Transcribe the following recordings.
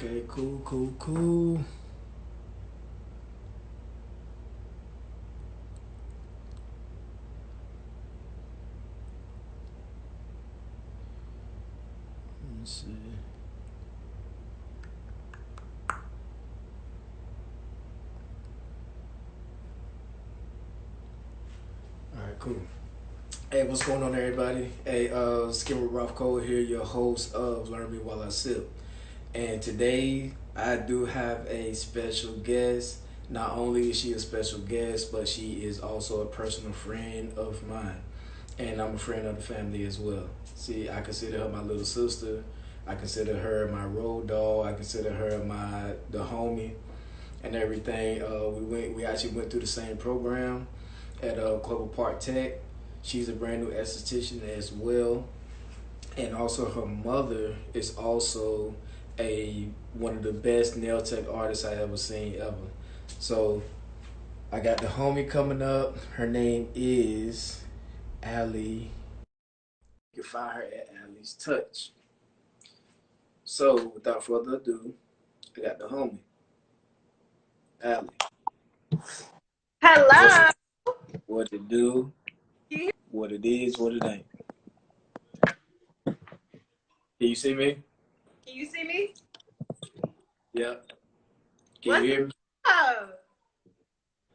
Okay, cool, cool, cool. Let's see. All right, cool. Hey, what's going on, everybody? Hey, Skimmer Ralph Cole here, your host of Learn Me While I Sip. And today I do have a special guest. Not only is she a special guest, but she is also a personal friend of mine. And I'm a friend of the family as well. See, I consider her my little sister. I consider her my road dog. I consider her the homie and everything. We actually went through the same program at Global Park Tech. She's a brand new esthetician as well, and also her mother is also a one of the best nail tech artists I ever seen ever. So I got the homie coming up. Her name is Allie. You can find her at Alliestouch. So without further ado, I got the homie Allie. What, Hello. what it do? Can you, What it is? What it ain't? Can you see me? can you see me? Yeah. Can you What's hear me? up?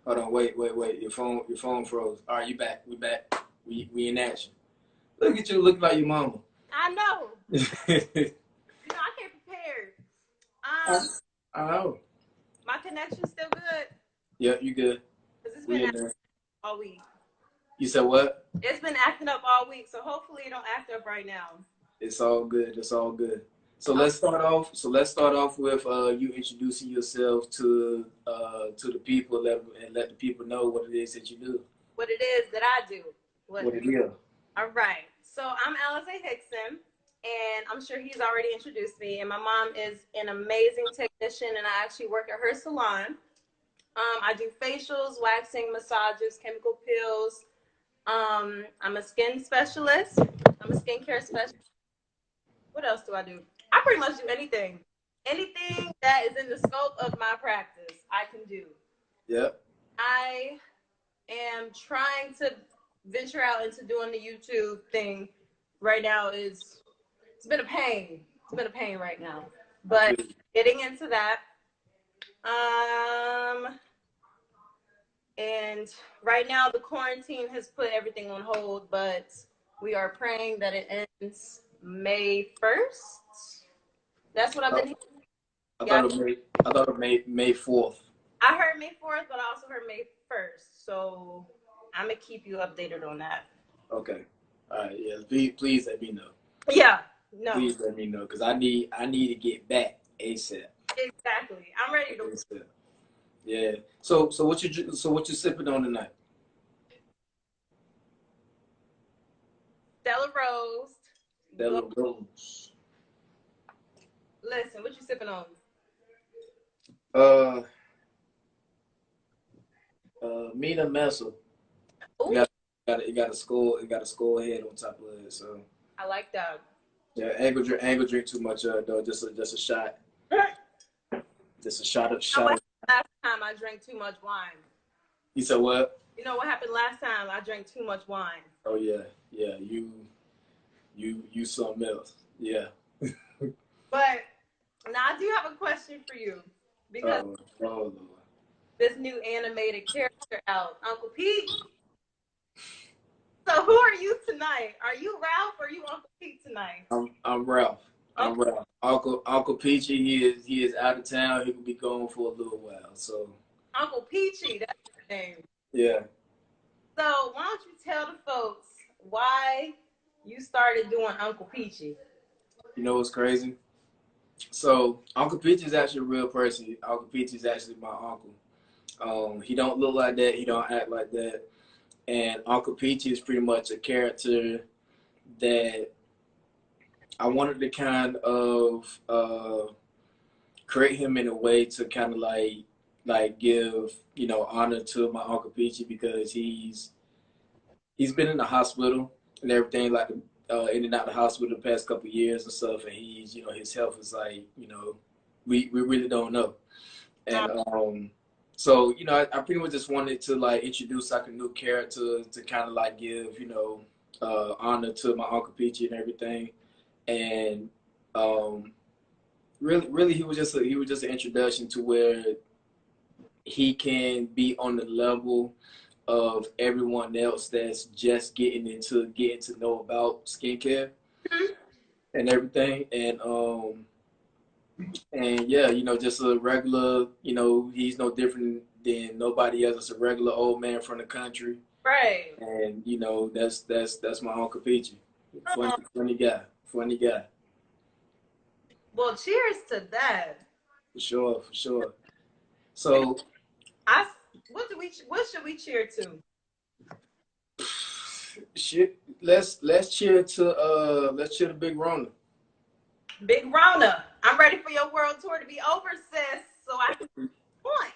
Hold on, wait. Your phone froze. All right, you back. We back. We in action. Look at you looking like your mama. I know. I came prepared. Um, I know. my connection's still good Yep, you good. because it's We been in acting there. all week. You said what? It's been acting up all week, so hopefully it don't act up right now. It's all good. It's all good. So Oh, let's start off. So let's start off with you introducing yourself to the people and let the people know what it is that you do. what it is that I do. What it is. All right. So I'm Alize Hickson, and I'm sure he's already introduced me. And my mom is an amazing technician, and I actually work at her salon. I do facials, waxing, massages, chemical peels. I'm a skin specialist. I'm a skincare specialist. What else do I do? I pretty much do anything. Anything that is in the scope of my practice, I can do. Yep. I am trying to venture out into doing the YouTube thing right now. It's been a pain. It's been a pain right now. But getting into that. Um And right now, the quarantine has put everything on hold, but we are praying that it ends May 1st. That's what I've been hearing. I Yeah, thought it made I thought it made May 4th. I heard May 4th, but I also heard May 1st. So I'm going to keep you updated on that. Okay. All right. Yeah. Please let me know. Yeah, no, Please let me know because I need to get back ASAP. exactly. I'm ready to. ASAP. Yeah. So what you sipping on tonight? Stella Rose. Stella Rose. Listen, what you sipping on? Uh, Mina Messel. It Ooh, got a skull head on top of it. So I like that. yeah, ain't gonna drink too much though. Just a shot. Just a shot of You know shot what of. happened last time I drank too much wine? You said what? You know what happened last time I drank too much wine? Oh yeah, yeah. You something else. Yeah. But now I do have a question for you because Oh Lord. this new animated character out, Uncle Pete. So who are you tonight? Are you Ralph or are you Uncle Pete tonight? I'm Ralph. I'm Okay, Ralph. Uncle Peachy, he is out of town. He will be gone for a little while. So Uncle Peachy, that's his name. yeah. So why don't you tell the folks why you started doing Uncle Peachy? You know what's crazy? So Uncle Peachy is actually a real person. Uncle Peachy is actually my uncle. He don't look like that. He don't act like that. And Uncle Peachy is pretty much a character that I wanted to kind of create him in a way to kind of like give honor to my Uncle Peachy because he's been in the hospital and everything, like in and out of the hospital the past couple of years and stuff, and he's his health is like We really don't know. Um, And so I pretty much just wanted to like introduce like a new character to kind of like give honor to my Uncle Peachy and everything. And um, really he was just an introduction to where he can be on the level of everyone else that's just getting to know about skincare and everything. And yeah, just a regular, he's no different than nobody else. It's a regular old man from the country. right. And that's my Uncle Peachy. Funny guy. Funny guy. Well, cheers to that. For sure, for sure. And So I, what should we cheer to? shit, let's cheer to Big Rona. Big Rona. I'm ready for your world tour to be over, sis, so I can point.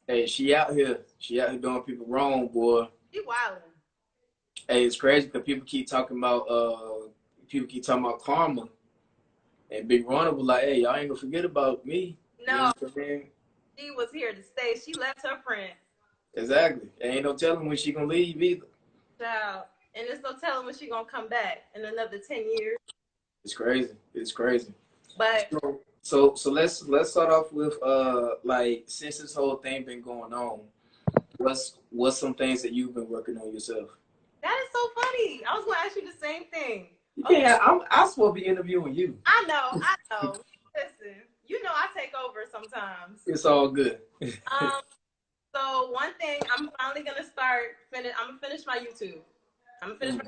Hey, she out here. She out here doing people wrong, boy. She wildin'. Hey, it's crazy because people keep talking about karma. And Big Rona was like, hey, y'all ain't gonna forget about me. You know No, what I'm saying? she was here to stay. She left her friend. Exactly. Ain't no telling when she gonna leave either. Child. And there's no telling when she gonna come back in another 10 years. It's crazy. It's crazy. But So let's start off with like since this whole thing been going on, what's some things that you've been working on yourself? that is so funny. I was gonna ask you the same thing. Okay. Yeah, I'm supposed to be interviewing you. I know. Listen, you know I take over sometimes. It's all good. Um, so one thing I'm finally gonna I'm gonna finish my YouTube. I'm gonna finish my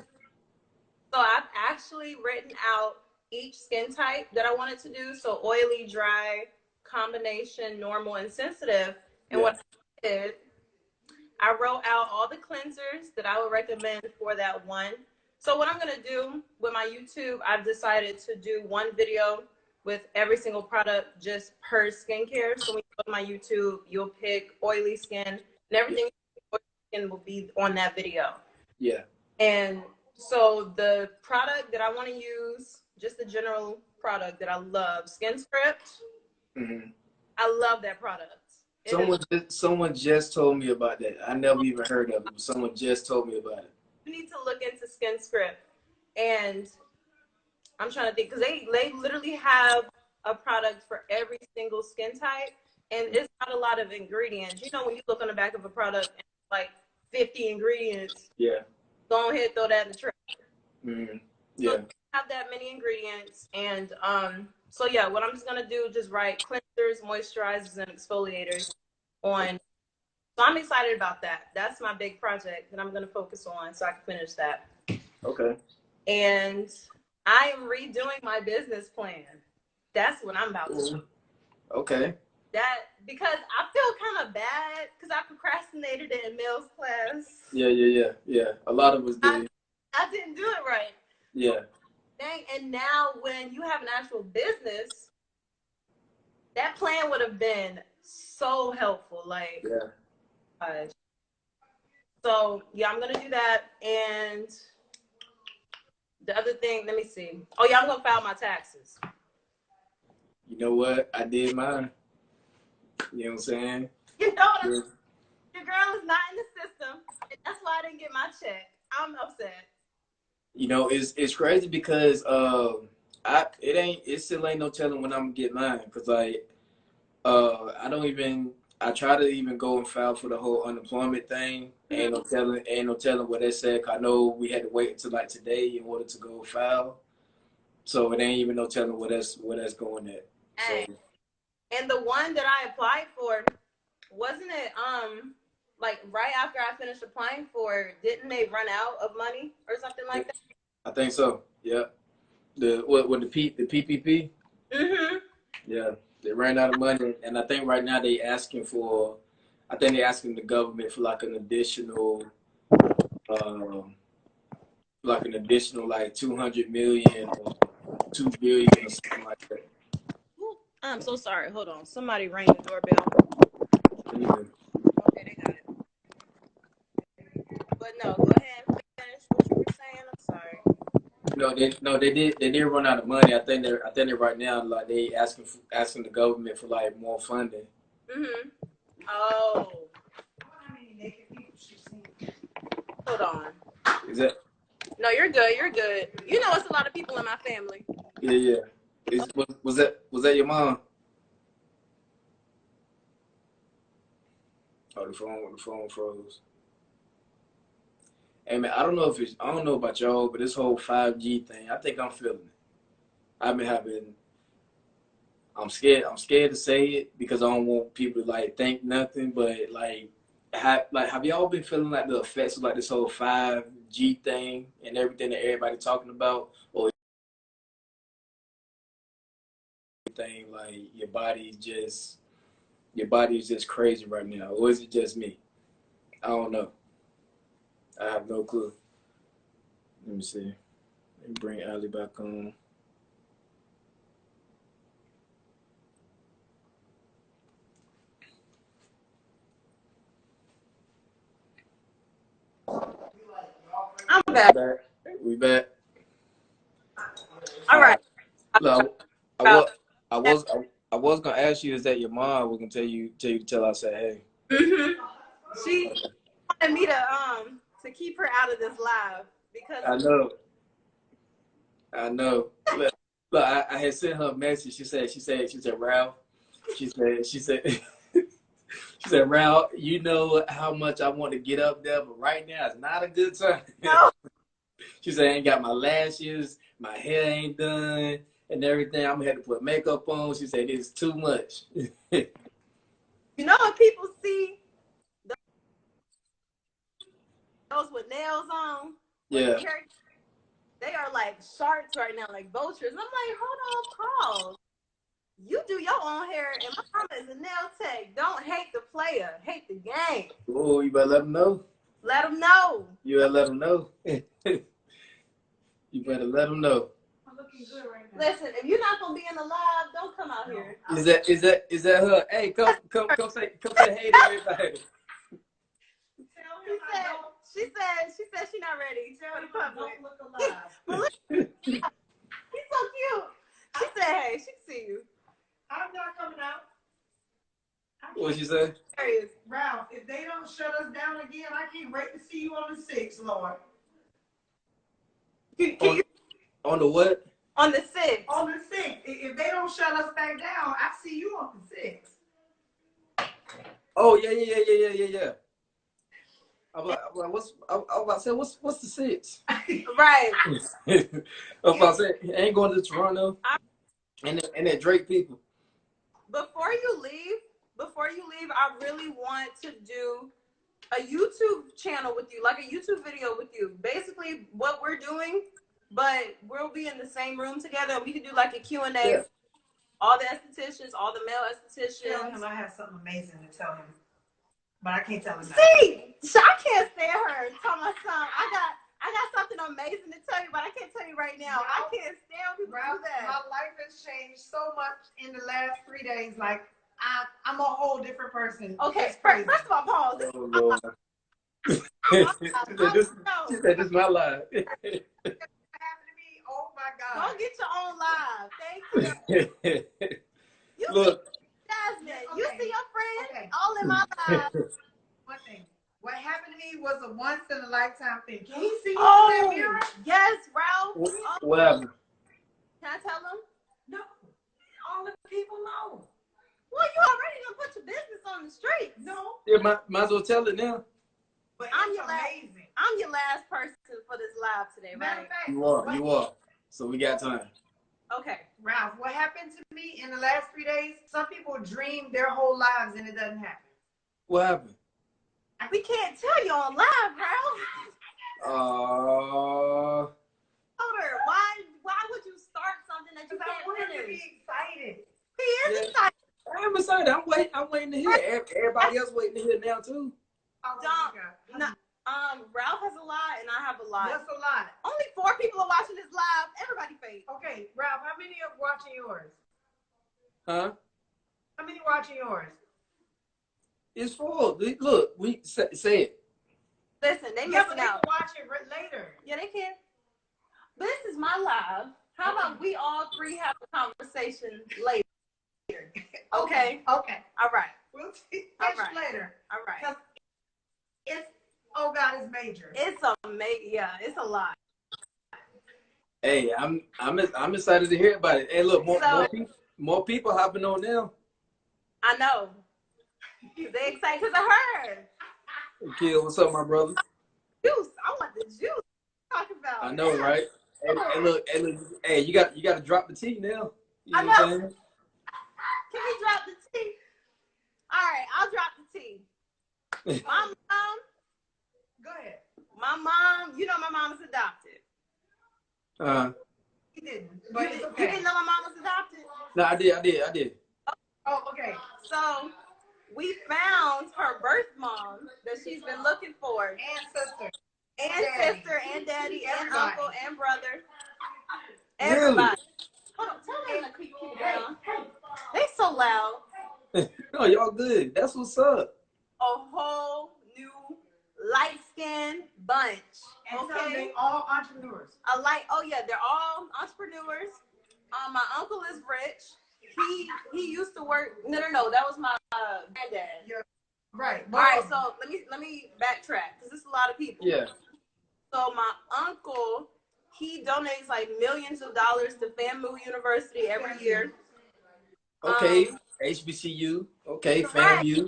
So I've actually written out each skin type that I wanted to do. So oily, dry, combination, normal, and sensitive. And Yeah. what I did, I wrote out all the cleansers that I would recommend for that one. So what I'm gonna do with my YouTube, I've decided to do one video with every single product just per skincare. So when you go to my YouTube, you'll pick oily skin and everything oily skin will be on that video. Yeah. And so the product that I want to use, just the general product that I love, Skin Script. Mm-hmm. I love that product. Someone just told me about that. I never even heard of it, but someone just told me about it. You need to look into Skin Script. And I'm trying to think, because they literally have a product for every single skin type. And it's not a lot of ingredients. You know, when you look on the back of a product and it's like 50 ingredients, Yeah. go ahead, throw that in the trash. Mm-hmm. Yeah. So have that many ingredients, and so yeah, what I'm just gonna do, just write cleansers, moisturizers, and exfoliators on. So I'm excited about that. That's my big project that I'm gonna focus on, so I can finish that. Okay. And I am redoing my business plan. That's what I'm about to do. Okay. That because I feel kind of bad because I procrastinated it in Mel's class. Yeah. A lot of us did. I didn't do it right. Yeah. Dang, and now when you have an actual business, that plan would have been so helpful. Like, Yeah. gosh. So yeah, I'm gonna do that. And the other thing, let me see. Oh yeah, I'm gonna file my taxes. You know what? I did mine. You know what I'm saying? You know what? Yeah. Your girl is not in the system, and that's why I didn't get my check. I'm upset. It's crazy because it still ain't no telling when I'm gonna get mine because like I try to even go and file for the whole unemployment thing. Ain't no telling what they said. 'Cause I know we had to wait until like today in order to go file, so it ain't even no telling where that's going at. So And the one that I applied for, wasn't it like right after I finished applying for, didn't they run out of money or something like that? I think so. Yeah. The PPP? Mm-hmm. Yeah, they ran out of money, and I think right now I think they're asking the government for um, like an additional like 200 million or 2 billion or something like that. I'm so sorry. Hold on. Somebody rang the doorbell. Yeah. Okay, they got it. But no, go ahead and finish what you were saying. I'm sorry. They did run out of money. I think they right now like they asking the government for like more funding. Mhm. Oh. Hold on. Is that? No, you're good. You're good. You know, it's a lot of people in my family. Yeah. Was that your mom? Oh, the phone froze. Hey man, I don't know about y'all, but this whole 5G thing, I think I'm feeling it. I've been having I'm scared. I'm scared to say it because I don't want people to like think nothing. But have y'all been feeling like the effects of like this whole 5G thing and everything that everybody talking about, or thing like your body is just crazy right now, or is it just me? I don't know. I have no clue. Let me see. Let me bring Ali back on. I'm We back. back. We back. All All right. right. Look, I About was I was I was gonna ask you, is that your mom was gonna tell I said hey. mhm. She wanted me to keep her out of this live because I know. I know. Look, I had sent her a message. She said, Ralph. She said, she said, Ralph, you know how much I want to get up there, but right now it's not a good time. no. She said, I ain't got my lashes, my hair ain't done, and everything. I'm gonna have to put makeup on. She said, it's too much. You know when people see those with nails on, with Yeah. hair, they are like sharks right now, like vultures. And I'm like, hold on, pause. You do your own hair, and my mama is a nail tech. Don't hate the player, hate the game. Oh, you better let them know. Let them know. You better let them know. You better let them know. I'm looking good right now. Listen, if you're not gonna be in the live, don't come out here. Is that her? Hey, come say hey to everybody. She said she's not ready. Tell the public. Don't look alive. Well, look, he's so cute. She said, hey, she can see you. I'm not coming out. What she say? Ralph, if they don't shut us down again, I can't wait to see you on the 6th, Lord. On the what? On the 6th. On the 6th. If they don't shut us back down, I see you on the 6th. Oh yeah. I'm about to say what's the 6? Right. I'm about to say ain't going to Toronto and that Drake people. Before you leave, I really want to do a YouTube channel with you, like a YouTube video with you. Basically, what we're doing, but we'll be in the same room together. We can do like a Q&A. Yeah. All the estheticians, all the male estheticians. Tell him I have something amazing to tell him, but I can't tell him. See, I can't stand her. Tell my son, I got something amazing to tell you, but I can't tell you right now. Ralph, I can't stand people do that. My life has changed so much in the last 3 days. Like I'm a whole different person. Okay, first of all, pause. This Oh Lord. She said this is my life. Oh my God. Go get your own live. Thank you. Look. Jasmine, okay. You see your friends all in my life. One thing. What happened to me was a once in a lifetime thing. Can he see you in that mirror? Yes, Ralph. What happened? Can I tell him? No. All the people know. Well, you already done put your business on the street. No. Yeah, might as well tell it now. But I'm your last person for this live today, right? Fact, you are. So we got time. Okay. Ralph, what happened to me in the last 3 days? Some people dream their whole lives and it doesn't happen. What happened? We can't tell you on live, Ralph. Why would you start something that you can't finish? I want to be excited. He is excited. I'm excited. I'm waiting to hear. Everybody else waiting to hear now too. Ralph has a lot and I have a lot. What's a lot? Only 4 people are watching this live. Everybody fake. Okay, Ralph, how many are watching yours? Huh? How many watching yours? It's full. Look, we say it. Listen, they missing out. They can watch it later. Yeah, they can. This is my live. How about we all three have a conversation later? Okay. Okay. All right. We'll catch you later. All right. It's oh God, it's major. It's yeah, it's a lot. Hey, I'm excited to hear about it. Hey, look, more people hopping on now. I know. They excited because of her. Hey, Kid, what's up, my brother? Juice. I want the juice. Talk about. I know, right? Hey, look, hey, you got to drop the T now. You know I know. what I'm saying? Can we drop the T? All right, I'll drop the T. My mom. Go ahead. My mom, you know my mom is adopted. He didn't. But it's okay. You didn't know my mom was adopted? No, I did. Oh, okay. So we found her birth mom that she's been looking for. And sister. And daddy. Sister and daddy Everybody. and uncle and brother. Really? Everybody. Hold on, tell them to keep down. They so loud. No, y'all good. That's what's up. A whole new light-skinned bunch. And okay. They all entrepreneurs. Oh yeah, they're all entrepreneurs. My uncle is rich. He used to work. No, that was my granddad. Yeah. Right. All right, so let me backtrack because this is a lot of people. Yeah. So my uncle, he donates like millions of dollars to FAMU University every year. Okay, HBCU. Okay, FAMU. You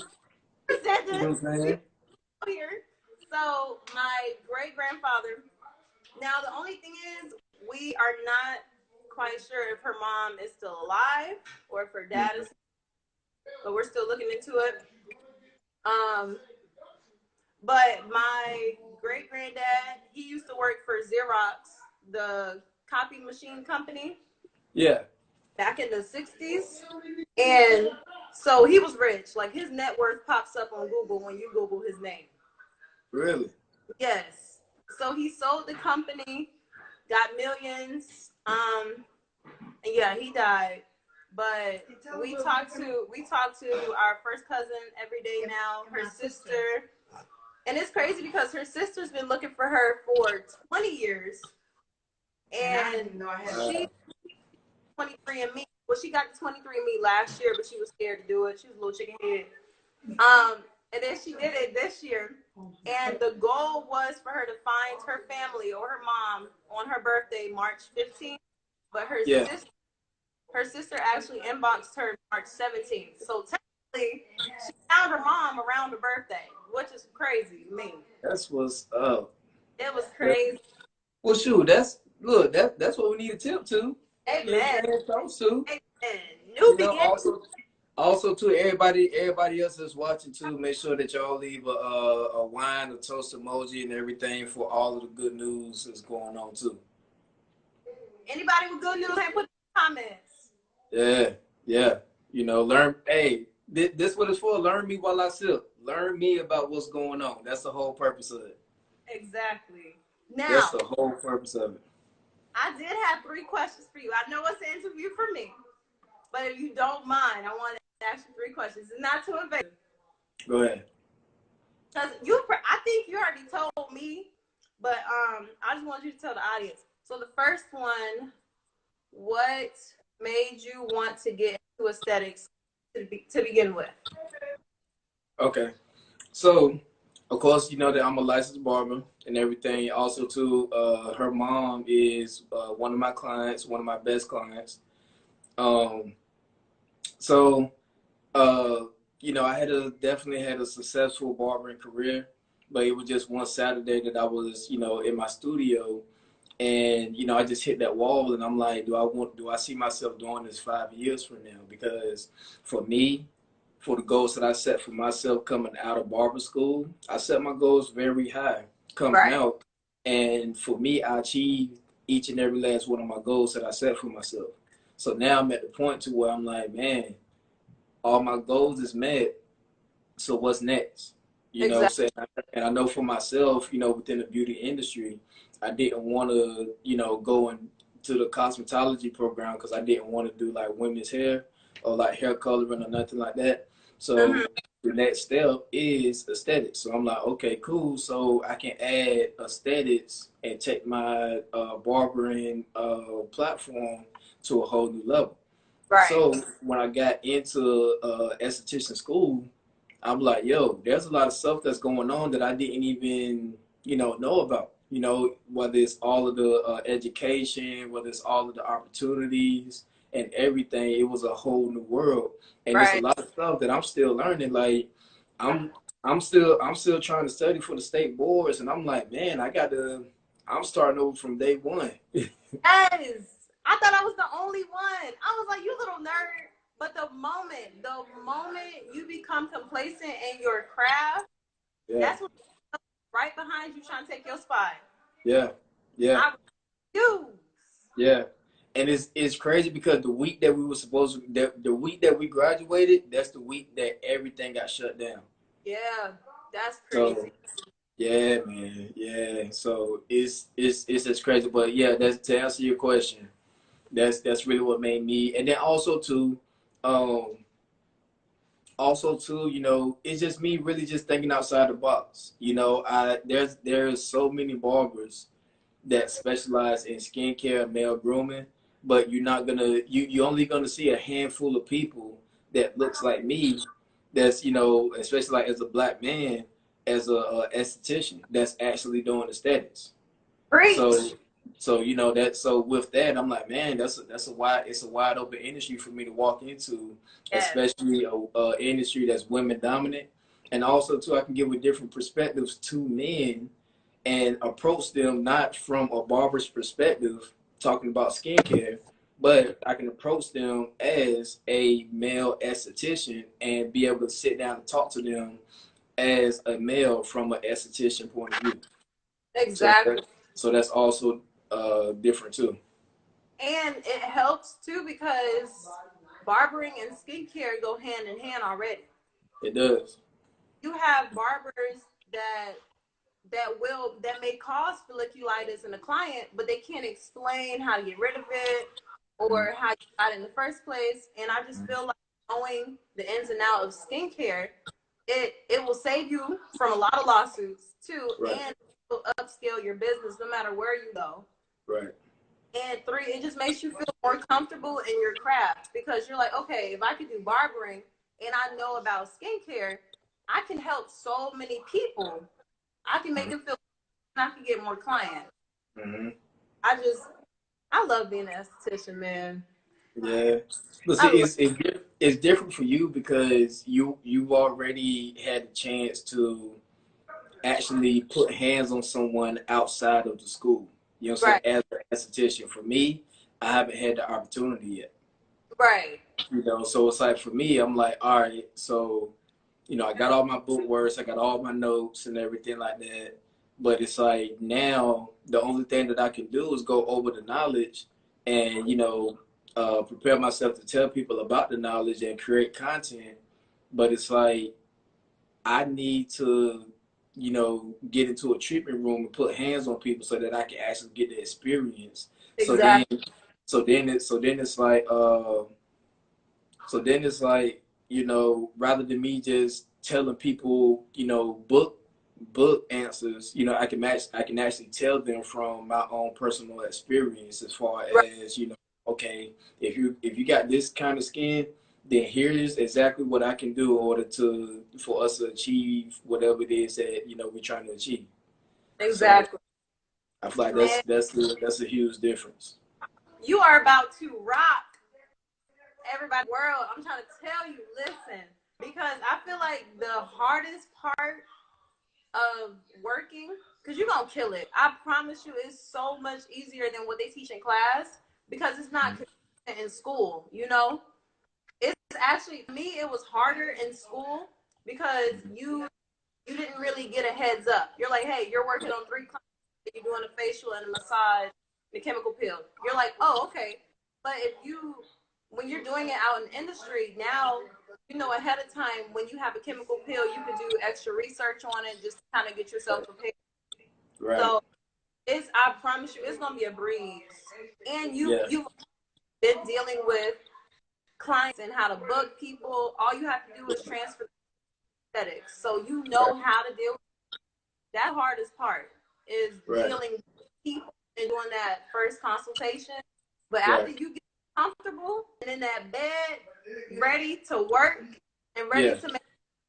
know what I'm saying? Here. So my great-grandfather. Now the only thing is, we are not quite sure if her mom is still alive or if her dad is, but we're still looking into it. But my great-granddad, he used to work for Xerox, the copy machine company. Yeah. Back in the 60s. And so he was rich. Like his net worth pops up on Google when you Google his name. Really? Yes. So he sold the company, got millions. And yeah, he died. But we talk to our first cousin every day now, her sister. And it's crazy because her sister's been looking for her for 20 years. And she 23andMe. Well, she got the 23andMe last year, but she was scared to do it. She was a little chicken head. And then she did it this year. And the goal was for her to find her family or her mom on her birthday, March 15th. But her sister actually inboxed her March 17th. So technically, she found her mom around her birthday, which is crazy to me. That's what's up. It was crazy. Well, shoot, that's what we need a tip to. Amen. Amen. New beginnings. Also, to everybody else that's watching too, make sure that y'all leave a wine, a toast emoji, and everything for all of the good news that's going on too. Anybody with good news, hey, put in the comments. Yeah. You know, learn. Hey, this what it's for. Learn me while I sip. Learn me about what's going on. That's the whole purpose of it. Exactly. Now, that's the whole purpose of it. I did have 3 questions for you. I know it's an interview for me, but if you don't mind, I want to ask you 3 questions. It's not too invasive. Go ahead. Because I think you already told me, but I just want you to tell the audience. So the first one, what made you want to get into aesthetics to begin with? Okay. So, of course, you know that I'm a licensed barber and everything. Also, too, her mom is one of my clients, one of my best clients. You know, I definitely had a successful barbering career, but it was just one Saturday that I was, you know, in my studio, and you know, I just hit that wall, and I'm like, do I see myself doing this 5 years from now? Because for me, for the goals that I set for myself coming out of barber school, I set my goals very high coming out. And for me, I achieved each and every last one of my goals that I set for myself. So now I'm at the point to where I'm like, man, all my goals is met. So what's next? You know what I'm saying? And I know for myself, you know, within the beauty industry, I didn't want to, you know, go into the cosmetology program because I didn't want to do like women's hair or like hair coloring or nothing like that. So the next step is aesthetics. So I'm like, okay, cool. So I can add aesthetics and take my barbering platform to a whole new level. Right. So when I got into esthetician school, I'm like, yo, there's a lot of stuff that's going on that I didn't even, know about. Whether it's all of the education, whether it's all of the opportunities and everything, it was a whole new world. And it's a Right. lot of stuff that I'm still learning. Like, I'm I'm still trying to study for the state boards, and I'm like, man, I'm starting over from day one. Yes. I thought I was the only one. I was like, you little nerd. But the moment you become complacent in your craft, Yeah, that's what right behind you trying to take your spot. yeah, yeah. I refuse. Yeah. And it's crazy because the week that we were supposed to the week that we graduated, that's the week that everything got shut down. Yeah, that's So crazy. yeah, man. Yeah. So it's just crazy. But yeah, that's to answer your question. That's really what made me, and then um also too, it's just me really just thinking outside the box. There's so many barbers that specialize in skincare and male grooming, but you're only gonna see a handful of people that looks like me. That's especially like as a black man, as a esthetician that's actually doing aesthetics. So Preach. so with that, I'm like, man, it's a wide open industry for me to walk into, Yes. especially a industry that's women dominant, and also too I can give a different perspectives to men and approach them not from a barber's perspective, talking about skincare, but I can approach them as a male esthetician and be able to sit down and talk to them as a male from an esthetician point of view. So Exactly. so that's also different too. And it helps too because barbering and skincare go hand in hand already. It does. You have barbers that that may cause folliculitis in a client, but they can't explain how to get rid of it or how you got it in the first place. And I just feel like knowing the ins and outs of skincare, it will save you from a lot of lawsuits too, Right. and will upscale your business no matter where you go. Right. And three, it just makes you feel more comfortable in your craft because you're like, okay, if I could do barbering and I know about skincare, I can help so many people. I can make them feel I can get more clients. Mm-hmm. I just, I love being an esthetician, man. Yeah. But see, I love, it's different for you because you've already had the chance to actually put hands on someone outside of the school. You know what I'm right, saying? As an esthetician, for me, I haven't had the opportunity yet. right, So it's like for me, I'm like, all right, so I got all my book works, I got all my notes and everything like that. But it's like now the only thing that I can do is go over the knowledge and prepare myself to tell people about the knowledge and create content. But it's like I need to, get into a treatment room and put hands on people so that I can actually get the experience. So then, exactly. so then it's like, rather than me just telling people, book answers, I can actually tell them from my own personal experience as far Right, as, okay, if you got this kind of skin, then here's exactly what I can do in order for us to achieve whatever it is that, we're trying to achieve. So exactly. I feel like Man, that's a huge difference. you are about to rock everybody in the world. I'm trying to tell you, listen, because I feel like the hardest part of working, because you're going to kill it. I promise you, it's so much easier than what they teach in class because it's not consistent in school, you know? It's actually, for me, it was harder in school because you didn't really get a heads up. You're like, hey, you're working on 3 clients, you're doing a facial and a massage, and a chemical peel. You're like, oh, okay. But when you're doing it out in industry, now you know ahead of time when you have a chemical peel, you could do extra research on it just to kind of get yourself prepared. Right. So I promise you, it's gonna be a breeze. And Yeah. you've been dealing with clients and how to book people. All you have to do is transfer. aesthetics, so you know how to deal with that. Hardest part is dealing with people and doing that first consultation. But after you get comfortable and in that bed, ready to work and ready to make it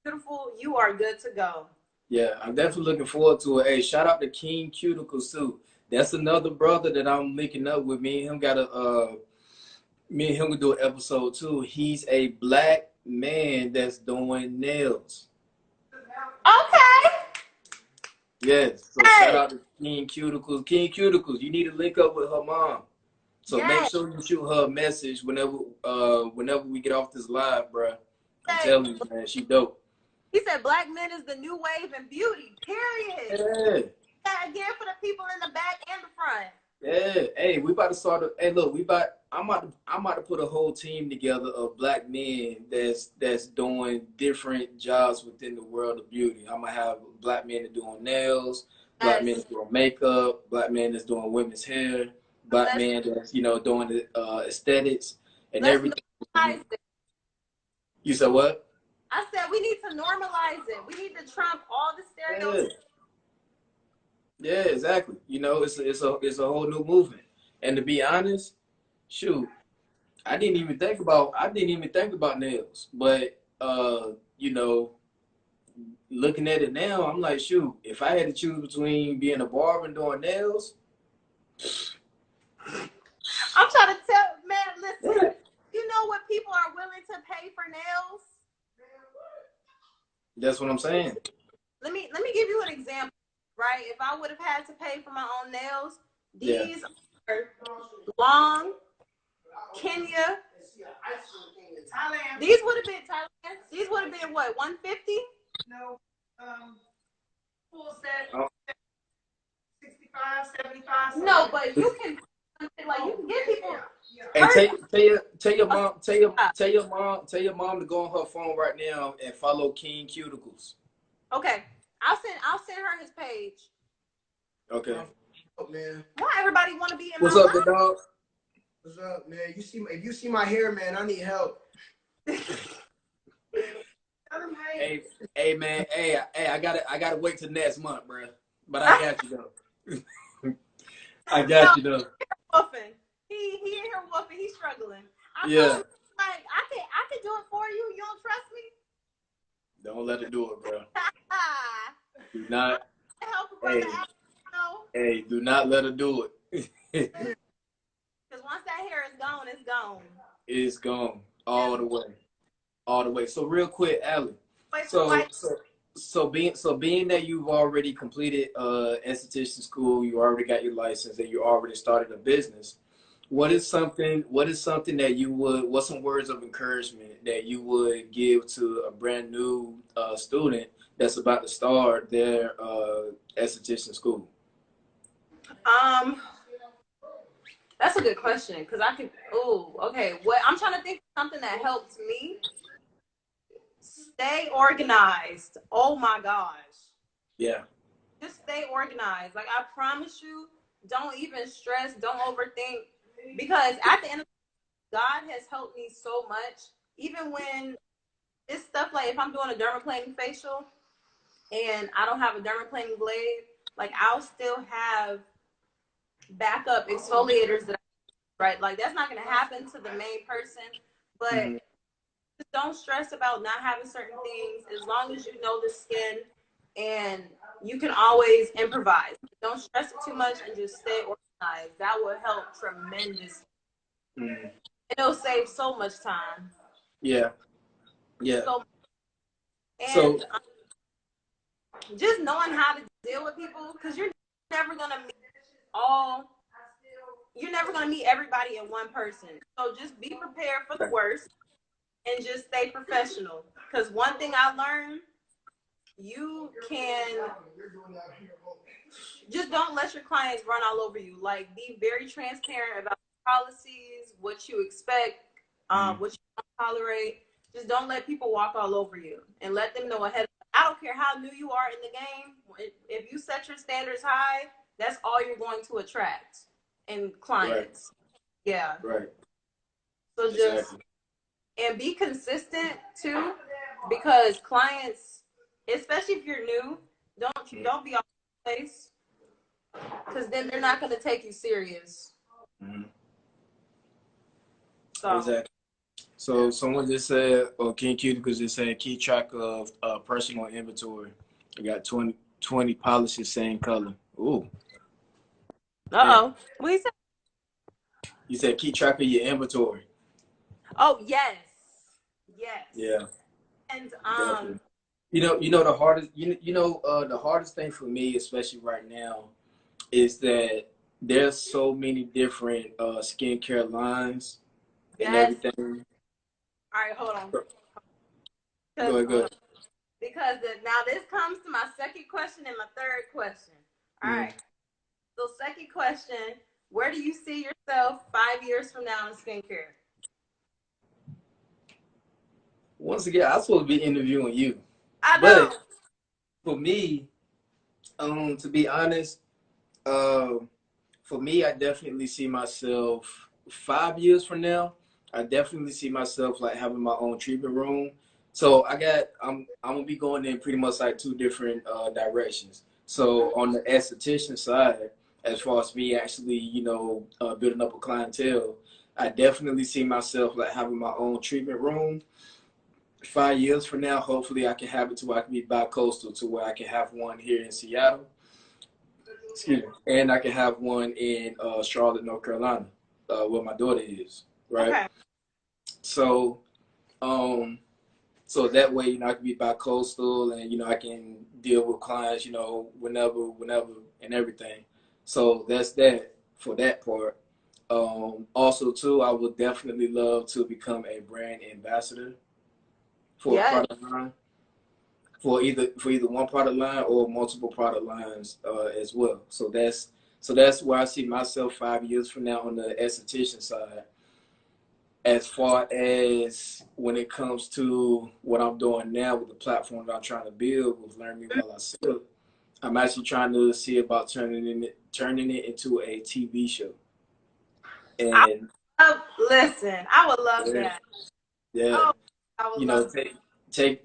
beautiful, you are good to go. Yeah, I'm definitely looking forward to it. Hey, shout out to King Cuticles too. That's another brother that I'm linking up with. Me and him will do an episode too. He's a black man that's doing nails. Okay. Yes. So shout out to King Cuticles. King Cuticles, you need to link up with her mom. So make sure you shoot her a message whenever we get off this live, bruh. I'm telling you, man, she dope. He said black men is the new wave in beauty, period. Yeah. That again for the people in the back and the front. Yeah. Hey, we about to start hey, look, I'm about to put a whole team together of black men that's doing different jobs within the world of beauty. I'm gonna have black men that doing nails, black men that's doing makeup, black men that's doing women's hair, black men that's, doing the aesthetics and everything. You said what? I said we need to normalize it. We need to trump all the stereotypes. Yeah, exactly. It's a whole new movement. And to be honest, shoot, I didn't even think about nails. But looking at it now, I'm like, shoot, if I had to choose between being a barber and doing nails, I'm trying to tell, man, listen, you know what people are willing to pay for nails? That's what I'm saying. Let me give you an example, right? If I would have had to pay for my own nails, these are long, Kenya. Thailand. These would have been Thailand. These would have been what, 150? No, full set, 65, 75. No, but you can get people. Hey, tell your mom to go on her phone right now and follow King Cuticles. Okay, I'll send her his page. Okay. Oh, man. Why everybody want to be in What's my up, the dog? What's up, man? If you see my hair, man, I need help. Hey, man. Hey, I gotta wait till next month, bro. But I got you though. I got you though. Woofing. He in here woofing. He's struggling. I can do it for you. You don't trust me? Don't let her do it, bro. Do not. Hey, do not let her do it. Because once that hair is gone, it's gone. It's gone all the way, all the way. So real quick, Allie. So being that you've already completed esthetician school, you already got your license, and you already started a business. What's some words of encouragement that you would give to a brand new student that's about to start their esthetician school? That's a good question because what I'm trying to think of something that helps me. Stay organized. Oh my gosh. Yeah. Just stay organized. Like I promise you, don't even stress, don't overthink. Because at the end of the day, God has helped me so much. Even when it's stuff like if I'm doing a dermaplaning facial and I don't have a dermaplaning blade, like I'll still have backup exfoliators that right? Like that's not gonna happen to the main person, but just don't stress about not having certain things as long as you know the skin and you can always improvise. Don't stress it too much and just stay organized. That will help tremendously. It'll save so much time. Yeah. Just knowing how to deal with people, because you're never gonna meet everybody in one person. So just be prepared for the worst and just stay professional. Because one thing I learned, you can just don't let your clients run all over you. Like be very transparent about policies, what you expect, what you don't tolerate. Just don't let people walk all over you and let them know ahead. I don't care how new you are in the game. If you set your standards high, that's all you're going to attract in clients. Right. Yeah. Right. So just and be consistent too, because clients especially if you're new. Don't be off the place, because then they're not going to take you serious. Mm-hmm. So Exactly. So someone just said, or King Cuticles just said, keep track of personal inventory. I got 20 polishes, same color. Ooh, damn. what he said? You said keep track of your inventory. Oh yes, yes. Yeah, And definitely. You know the hardest. The hardest thing for me, especially right now, is that there's so many different skincare lines and yes. everything. All right, hold on. Go ahead, go Hold on. ahead. Because now this comes to my second question and my third question. All Mm. right. So second question, where do you see yourself 5 years from now in skincare? Once again, I'm supposed to be interviewing you, I but know. for me, to be honest, uh, for me, I definitely see myself 5 years from now. I definitely see myself like having my own treatment room. So I'm gonna be going in pretty much like two different directions. So on the esthetician side, as far as me actually, building up a clientele, I definitely see myself like having my own treatment room. 5 years from now, hopefully I can have it to where I can be bi-coastal to where I can have one here in Seattle. Excuse me. And I can have one in Charlotte, North Carolina, where my daughter is, right? Okay. So, um, so that way, I can be bi-coastal and, I can deal with clients, whenever, and everything. So that's that for that part. Also, too, I would definitely love to become a brand ambassador for a Yes. product line. For either one product line or multiple product lines as well. So that's where I see myself 5 years from now on the esthetician side. As far as when it comes to what I'm doing now with the platform that I'm trying to build with Learn Me While I Sip, I'm actually trying to see about turning it into a TV show. I And listen, I would love yeah, that. yeah, Oh, I would love that.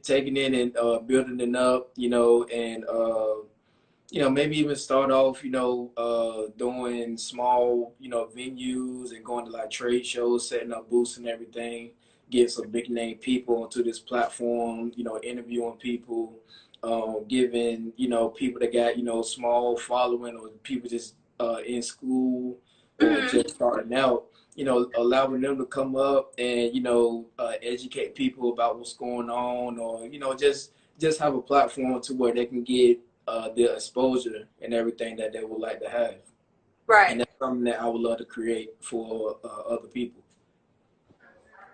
taking it and building it up, and maybe even start off, doing small, venues and going to like trade shows, setting up booths and everything, get some big name people onto this platform, interviewing people, giving, people that got, small following or people just in school or Mhm. just starting out, allowing them to come up and, educate people about what's going on or, just have a platform to where they can get their exposure and everything that they would like to have. And Right. that's something that I would love to create for other people.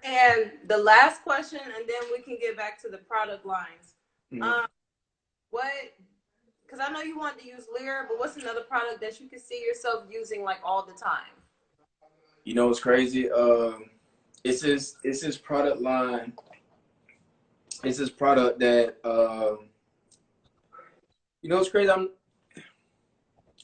And the last question, and then we can get back to the product lines. Mm. Um, what? Because I know you want to use Lear, but what's another product that you can see yourself using like all the time? It's crazy. It's this product line. It's this product that it's crazy.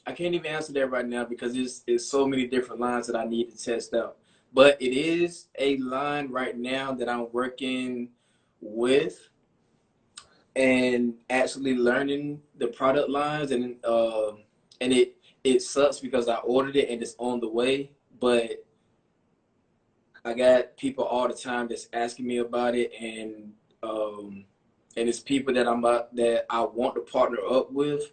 I can't even answer that right now because it's so many different lines that I need to test out. But it is a line right now that I'm working with and actually learning the product lines and it sucks because I ordered it and it's on the way, but I got people all the time that's asking me about it and it's people that I want to partner up with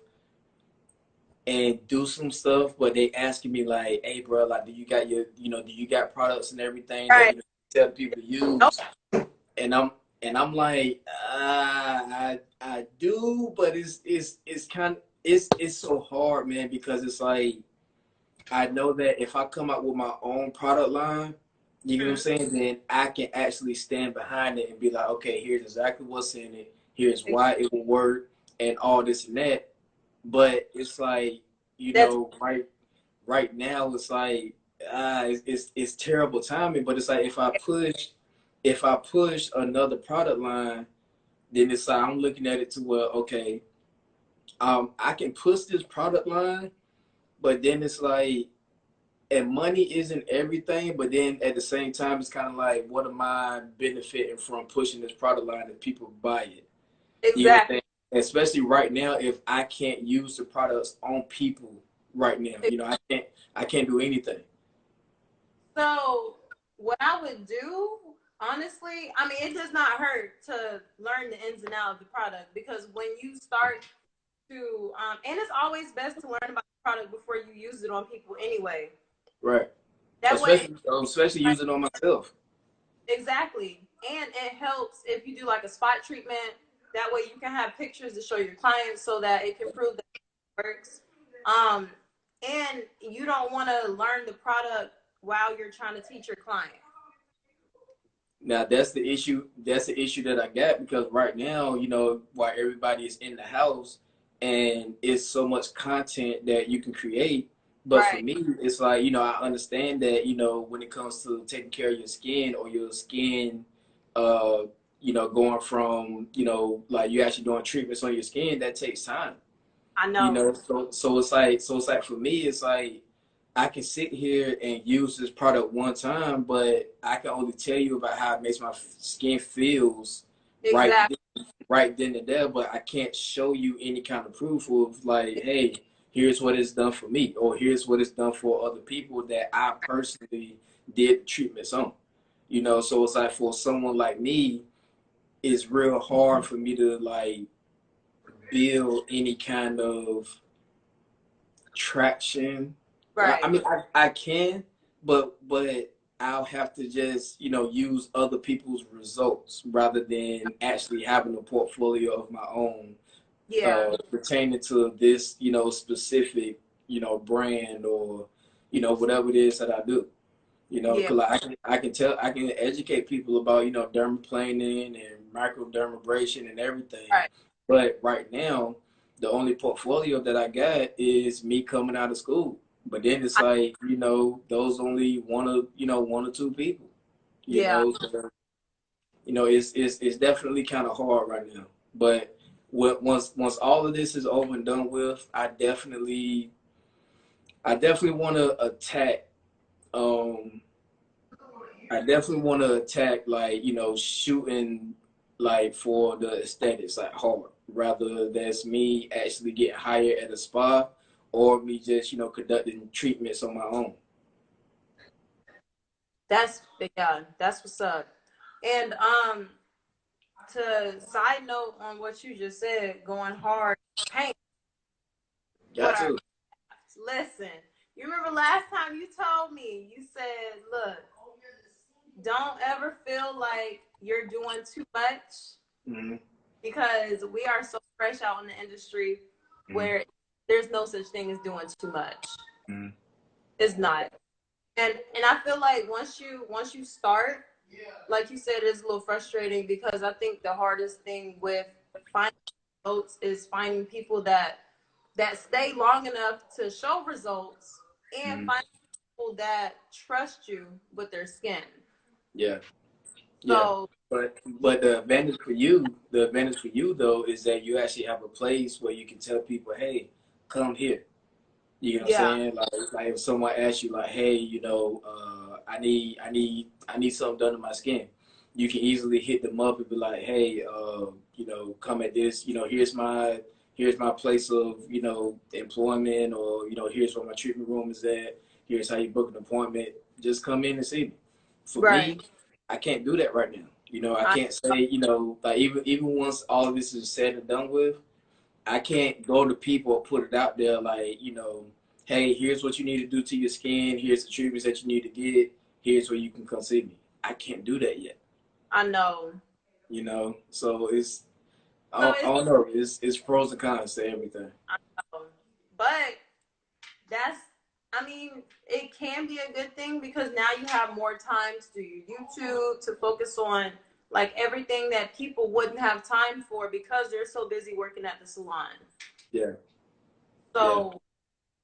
and do some stuff, but they asking me like, "Hey, bro, like, do you got products and everything that Right. tell people to Nope. use?" And I'm like, I do, but it's kind of it's so hard, man, because it's like I know that if I come out with my own product line, you know what I'm Mhm. saying, then I can actually stand behind it and be like, okay, here's exactly what's in it, here's why it will work, and all this and that. But it's like, That's right now, it's like it's terrible timing. But it's like if I push another product line, then it's like I'm looking at it to where okay, I can push this product line, but then it's like, and money isn't everything, but then at the same time, it's kind of like, what am I benefiting from pushing this product line if people buy it? You know what I'm exactly. saying? especially right now, if I can't use the products on people right now, I can't do anything. So what I would do, honestly, I mean, it does not hurt to learn the ins and outs of the product, because when you start to, and it's always best to learn about the product before you use it on people anyway. Right. That way, Especially like, using it on myself. exactly. And it helps if you do like a spot treatment. That way you can have pictures to show your clients so that it can prove that it works. Um, and you don't want to learn the product while you're trying to teach your client. Now that's the issue. That's the issue that I got because right now, while everybody is in the house and it's so much content that you can create. But for Right. me, it's like, I understand that, when it comes to taking care of your skin or your skin, uh, going from, like you actually doing treatments on your skin, that takes time. I know. So it's like for me, it's like I can sit here and use this product one time, but I can only tell you about how it makes my skin feels right Exactly. then, right then and there. But I can't show you any kind of proof of like, hey, here's what it's done for me, or here's what it's done for other people that I personally did treatments on. So it's like for someone like me, it's real hard for me to like build any kind of traction. I Right. mean, I can, but I'll have to just use other people's results rather than actually having a portfolio of my own Yeah. pertaining to this specific brand or whatever it is that I do. Yeah. Because I can educate people about dermaplaning and microdermabrasion and everything. Right. But right now, the only portfolio that I got is me coming out of school. But then it's I, like those only one or two people. yeah. So, it's definitely kind of hard right now. But once all of this is over and done with, I definitely want to attack. Um, I definitely want to attack like shooting like for the aesthetics like hard rather that's me actually getting hired at a spa or me just conducting treatments on my own. That's yeah. That's what's up. And to side note on what you just said, going hard paint. What Got are to. listen? You remember last time you told me, you said, "Look, don't ever feel like you're doing too much, Mm-hmm. because we are so fresh out in the industry where there's no such thing as doing too much. Mm-hmm. It's not. And I feel like once you start, like you said, it's a little frustrating, because I think the hardest thing with finding results is finding people that stay long enough to show results, and Mm-hmm. find people that trust you with their skin. Yeah. Yeah. So But the advantage for you though is that you actually have a place where you can tell people, hey, come here. You know what I'm yeah, saying? Like if someone asks you like, hey, I need something done to my skin. You can easily hit them up and be like, hey, come at this. Here's my place of employment, or here's where my treatment room is at. Here's how you book an appointment. Just come in and see me. For right. me, I can't do that right now. I I, can't say like even once all of this is said and done with. I can't go to people or put it out there like, hey, here's what you need to do to your skin. Here's the treatments that you need to get. Here's where you can come see me. I can't do that yet. I know. So So I don't know. It's pros and cons to everything. I know. But that's, I mean, it can be a good thing, because now you have more time to do your YouTube, to focus on like everything that people wouldn't have time for because they're so busy working at the salon. Yeah, yeah, So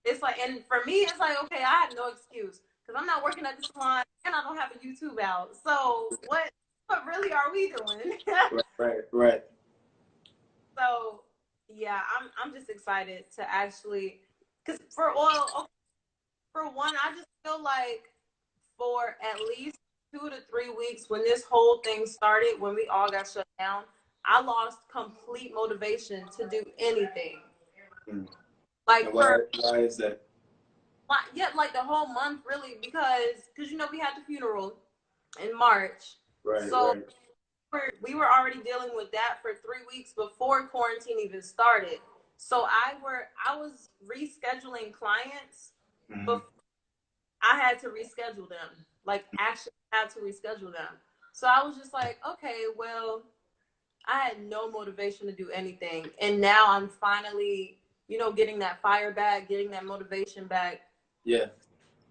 it's like, and for me, it's like, okay, I have no excuse, because I'm not working at the salon and I don't have a YouTube out. So what really are we doing? right, right, right. So yeah, I'm just excited to actually, because for oil, okay, for one, I just feel like for at least 2 to 3 weeks when this whole thing started, when we all got shut down, I lost complete motivation to do anything. Mm. Like And for why is that? yeah, like the whole month really, because you know we had the funeral in March, Right, so right. we were already dealing with that for 3 weeks before quarantine even started. So I was rescheduling clients Mm-hmm. before I had to reschedule them. Like actually had to reschedule them. So I was just like, okay, well, I had no motivation to do anything. And now I'm finally, getting that fire back, getting that motivation back. Yeah,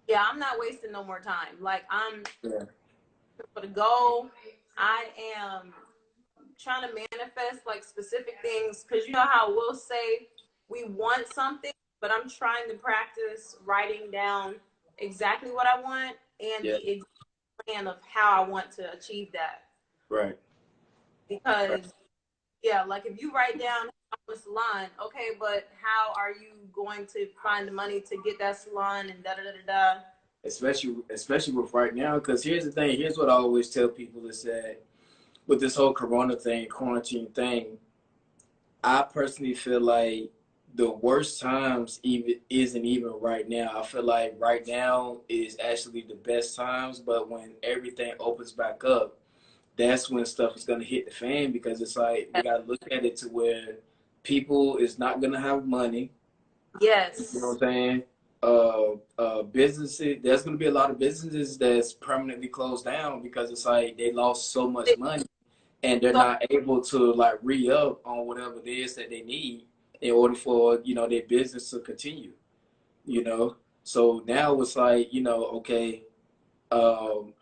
Yeah, I'm not wasting no more time. Like I'm yeah, for the goal. I am trying to manifest like specific things because you know how we'll say we want something, but I'm trying to practice writing down exactly what I want and yeah. the exact plan of how I want to achieve that. Right, right. Because yeah, like if you write down a salon, okay, but how are you going to find the money to get that salon and da da da da da? Especially with right now, because here's the thing. Here's what I always tell people is that with this whole Corona thing, quarantine thing, I personally feel like the worst times even isn't even right now. I feel like right now is actually the best times, but when everything opens back up, that's when stuff is gonna hit the fan because it's like we gotta look at it to where people is not gonna have money. You know what Yes, I'm saying? Businesses. There's gonna be a lot of businesses that's permanently closed down because it's like they lost so much money and they're so not able to like re-up on whatever it is that they need in order for their business to continue. You know, so now it's like okay, um,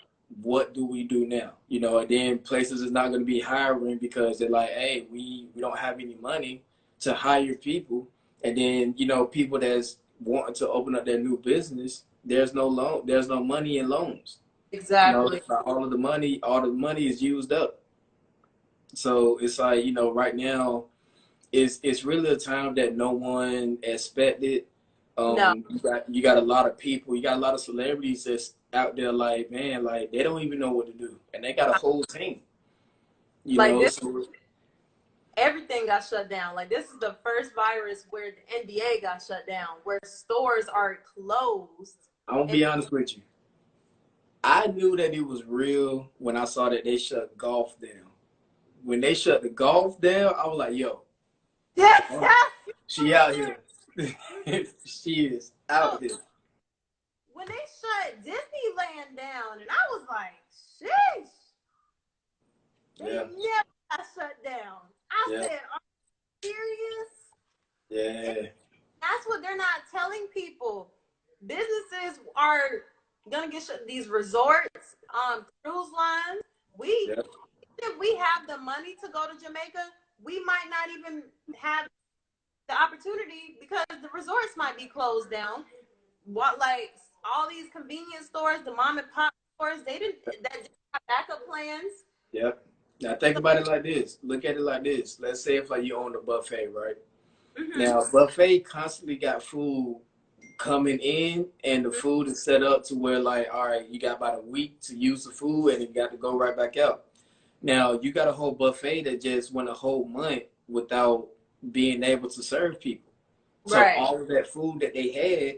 what do we do now? And then places is not going to be hiring because they're like, hey, we don't have any money to hire people, and then people that's wanting to open up their new business, there's no money in loans. exactly. It's like all the money is used up. So it's like right now it's really a time that no one expected. No, You got a lot of people, you got a lot of celebrities that's out there like man, like they don't even know what to do, and they got a whole team. like this, So everything got shut down. Like this is the first virus where the NBA got shut down, where stores are closed, I'm gonna and be honest with you. I knew that it was real when I saw that they shut golf down. When they shut the golf down, I was like, yo, yes, oh, she out serious. here. She is out here. When they shut Disneyland down, and I was like, sheesh, they Yeah, never got shut down. I yeah, said, are you serious? And yeah, that's what they're not telling people. Businesses are gonna get shut. These resorts, cruise lines. We, yeah. if we have the money to go to Jamaica, we might not even have the opportunity because the resorts might be closed down. What like all these convenience stores, the mom and pop stores, they didn't that didn't have backup plans. Yep. Now think So, about it like this. Look at it like this. Let's say if like you own a buffet, right? mm-hmm, Now buffet constantly got food coming in, and the food is set up to where like, all right, you got about a week to use the food, and you got to go right back out. Now you got a whole buffet that just went a whole month without being able to serve people. So right, all of that food that they had,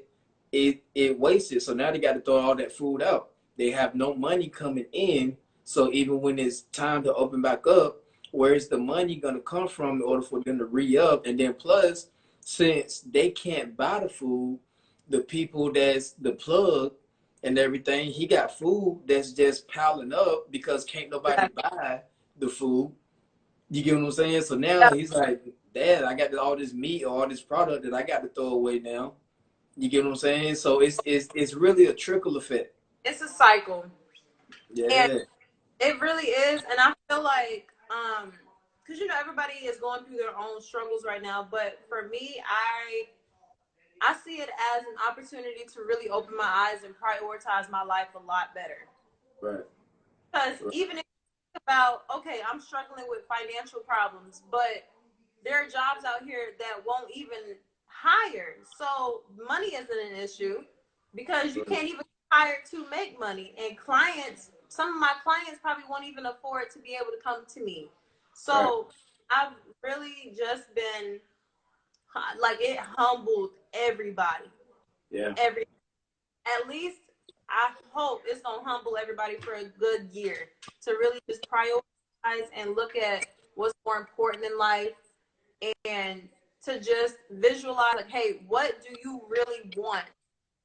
it wasted. So now they got to throw all that food out. They have no money coming in. So even when it's time to open back up, where's the money gonna come from in order for them to re-up? And then plus, since they can't buy the food, the people that's the plug and everything, he got food that's just piling up because can't nobody exactly. buy the food. You get what I'm saying? So now he's like, Dad, I got all this meat or all this product that I got to throw away now. You get what I'm saying? So it's really a trickle effect. It's a cycle, and Yeah, it really is. And I feel like, because everybody is going through their own struggles right now. But for me, I see it as an opportunity to really open my eyes and prioritize my life a lot better. right, Because right, even if you think about, okay, I'm struggling with financial problems, but there are jobs out here that won't even hire. So money isn't an issue because you right. can't even hire to make money. And clients, some of my clients probably won't even afford to be able to come to me. Right. So I've really just been like, it humbled everybody. Yeah. Every At least I hope it's gonna humble everybody for a good year to really just prioritize and look at what's more important in life, and to just visualize, like, hey, what do you really want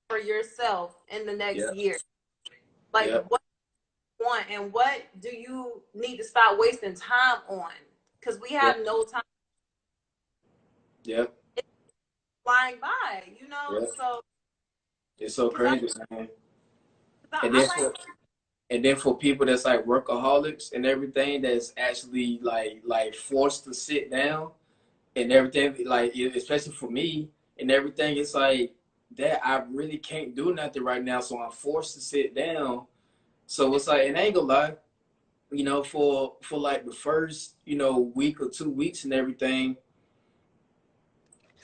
for yourself in the next Yeah. year? Like, Yeah. what do you want, and what do you need to stop wasting time on? Because we Yeah. have no time. Yeah. It's flying by, you know. Yeah. So, It's so because crazy, man. And I then like, for people that's like workaholics and everything, that's actually like forced to sit down and everything, like especially for me and everything, it's like that I really can't do nothing right now, so I'm forced to sit down. So it's like, and I ain't gonna lie, for like the first, week or 2 weeks and everything,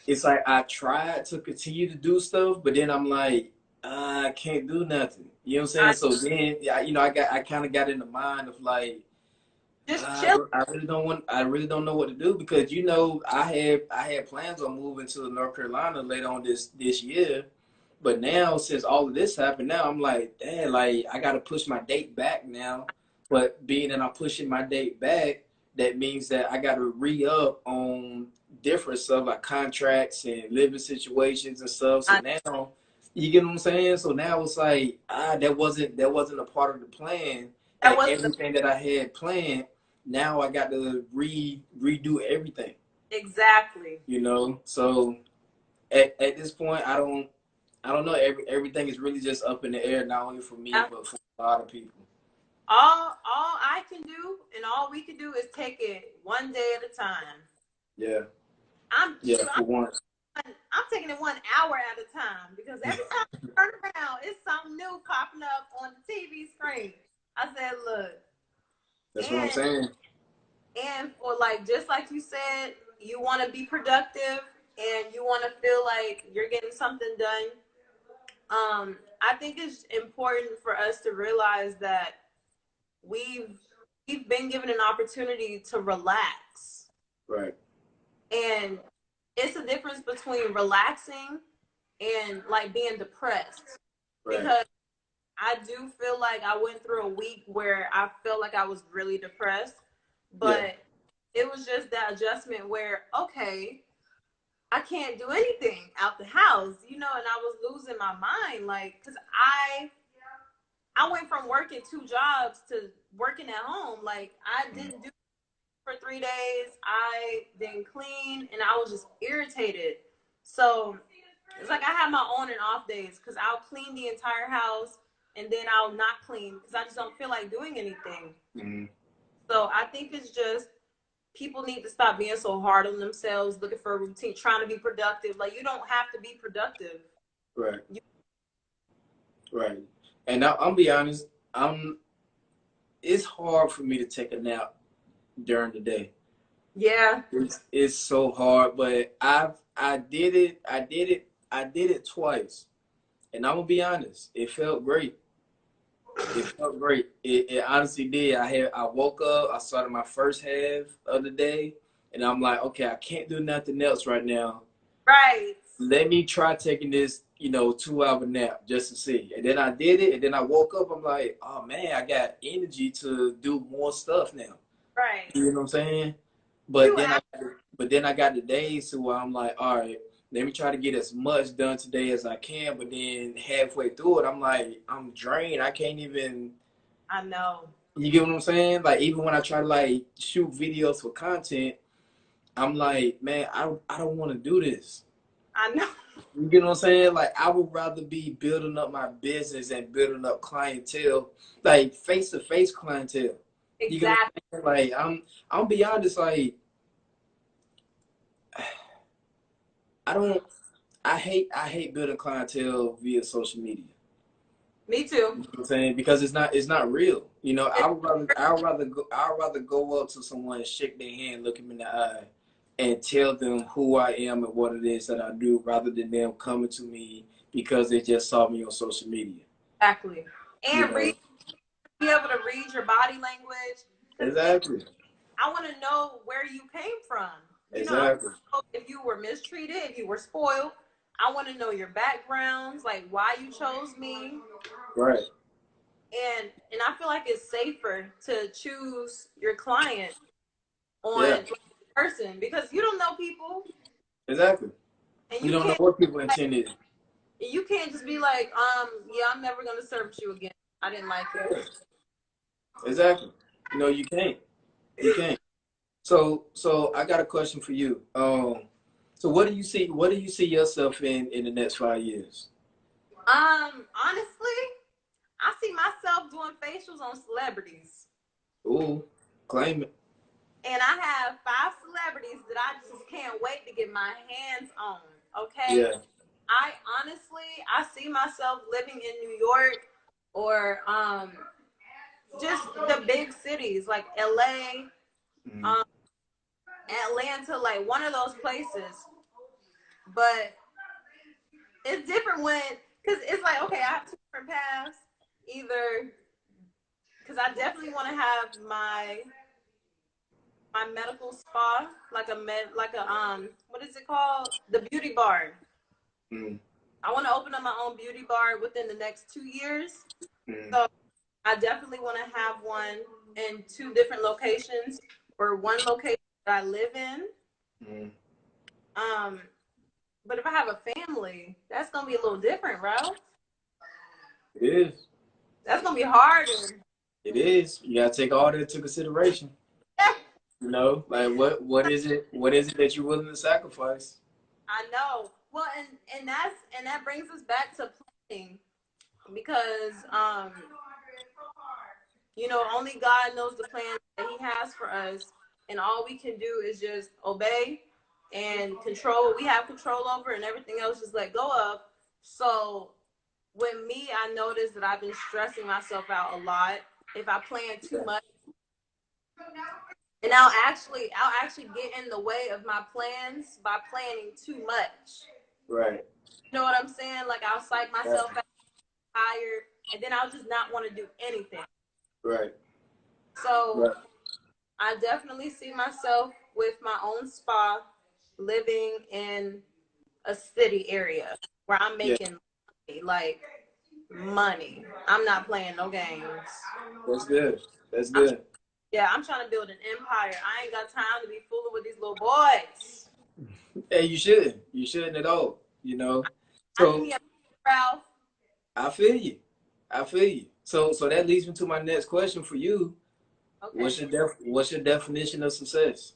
it's like I tried to continue to do stuff, but then I'm like, I can't do nothing. You know what I'm saying? I So then, I kind of got in the mind of like, just chill. I really don't know what to do, because I had plans on moving to North Carolina later on this year, but now since all of this happened, now I'm like, damn, like I got to push my date back now. But being that I'm pushing my date back, that means that I got to re up on different stuff like contracts and living situations and stuff. So I, now, you get what I'm saying? So now it's like, that wasn't a part of the plan, that and was the everything that I had planned, now I got to redo everything. exactly. So at this point, I don't know. Everything is really just up in the air, not only for me but for a lot of people. All I can do and all we can do is take it one day at a time. Yeah, I'm yeah, shoot, for once. I'm taking it 1 hour at a time, because every time I turn around, it's something new popping up on the TV screen. I said, look, That's what I'm and saying. for, like, just like you said, you want to be productive and you want to feel like you're getting something done. I think it's important for us to realize that we've we've been given an opportunity to relax, Right, and it's a difference between relaxing and like being depressed, right. because I do feel like I went through a week where I felt like I was really depressed, Yeah, but it was just that adjustment where, okay, I can't do anything out the house, and I was losing my mind, like, because I went from working 2 jobs to working at home. Like, I didn't do for 3 days. I didn't clean, and I was just irritated. So it's like I have my on and off days, because I'll clean the entire house and then I'll not clean because I just don't feel like doing anything. mm-hmm. So I think it's just people need to stop being so hard on themselves, looking for a routine, trying to be productive. Like, you don't have to be productive. Right, You, right. And I'll be honest, I'm. It's hard for me to take a nap during the day. yeah, It's so hard, but I did it twice, and I'm gonna be honest, it felt great. It felt great. It honestly did. I woke up, I started my first half of the day, and I'm like, okay, I can't do nothing else right now. right. Let me try taking this, 2 hour nap just to see. And then I did it, and then I woke up, I'm like, oh man, I got energy to do more stuff now. Right. You know what I'm saying? But You then I have, but then I got the days to where I'm like, all right, let me try to get as much done today as I can. But then halfway through it, I'm like, I'm drained. I can't even. I know. You get what I'm saying? Like, even when I try to like shoot videos for content, I'm like, man, I don't want to do this. I know. You get what I'm saying? Like, I would rather be building up my business and building up clientele, like face to face clientele. You get what Exactly. I'm saying? Like, I'll be honest, like, I don't. I hate building clientele via social media. Me You too. know what I'm saying? Because it's not real. It's I would rather go up to someone and shake their hand, look them in the eye, and tell them who I am and what it is that I do, rather than them coming to me because they just saw me on social media. exactly. You And know? be able to read your body language. Because Exactly. I want to know where you came from. You know, Exactly. if you were mistreated, if you were spoiled. I want to know your backgrounds, like why you chose me. Right. And I feel like it's safer to choose your client Yeah. on person because you don't know people Exactly. and You don't know what people intended. you can't just be like, yeah, I'm never gonna service you again. I didn't like it. Exactly. You know, you can't. You can't. So I got a question for you. So what do you see? What do you see yourself in the next 5 years? Honestly, I see myself doing facials on celebrities. Ooh, claim it. And I have 5 celebrities that I just can't wait to get my hands on. Okay. Yeah. I see myself living in New York or just the big cities like LA, Mm. um, Atlanta, like one of those places. But it's different when, because it's like, okay, I have two different paths. Either, because I definitely want to have my medical spa, like a what is it called? The beauty bar. Mm. I want to open up my own beauty bar within the next 2 years. Mm. So I definitely want to have one in two different locations or one location that I live in. Mm. Um, but if I have a family, that's gonna be a little different, bro. It is. That's gonna be harder. It is. You gotta take all that into consideration. You know, like what is it that you're willing to sacrifice? I know. Well, and that brings us back to planning because you know, only God knows the plans that He has for us, and all we can do is just obey and control what we have control over, and everything else just let go of. So, with me, I noticed that I've been stressing myself out a lot. If I plan too much, and I'll actually get in the way of my plans by planning too much. Right. You know what I'm saying? Like I'll psych Right. myself out tired, and then I'll just not want to do anything. Right. So Right. I definitely see myself with my own spa, living in a city area where I'm Yeah. making money, like money. I'm not playing no games. That's good. That's I'm good. yeah, I'm trying to build an empire. I ain't got time to be fooling with these little boys. Hey, you shouldn't. You shouldn't at all. You know. I need So me a Ralph. I feel you. I feel you. So that leads me to my next question for you. Okay. What's your definition of success?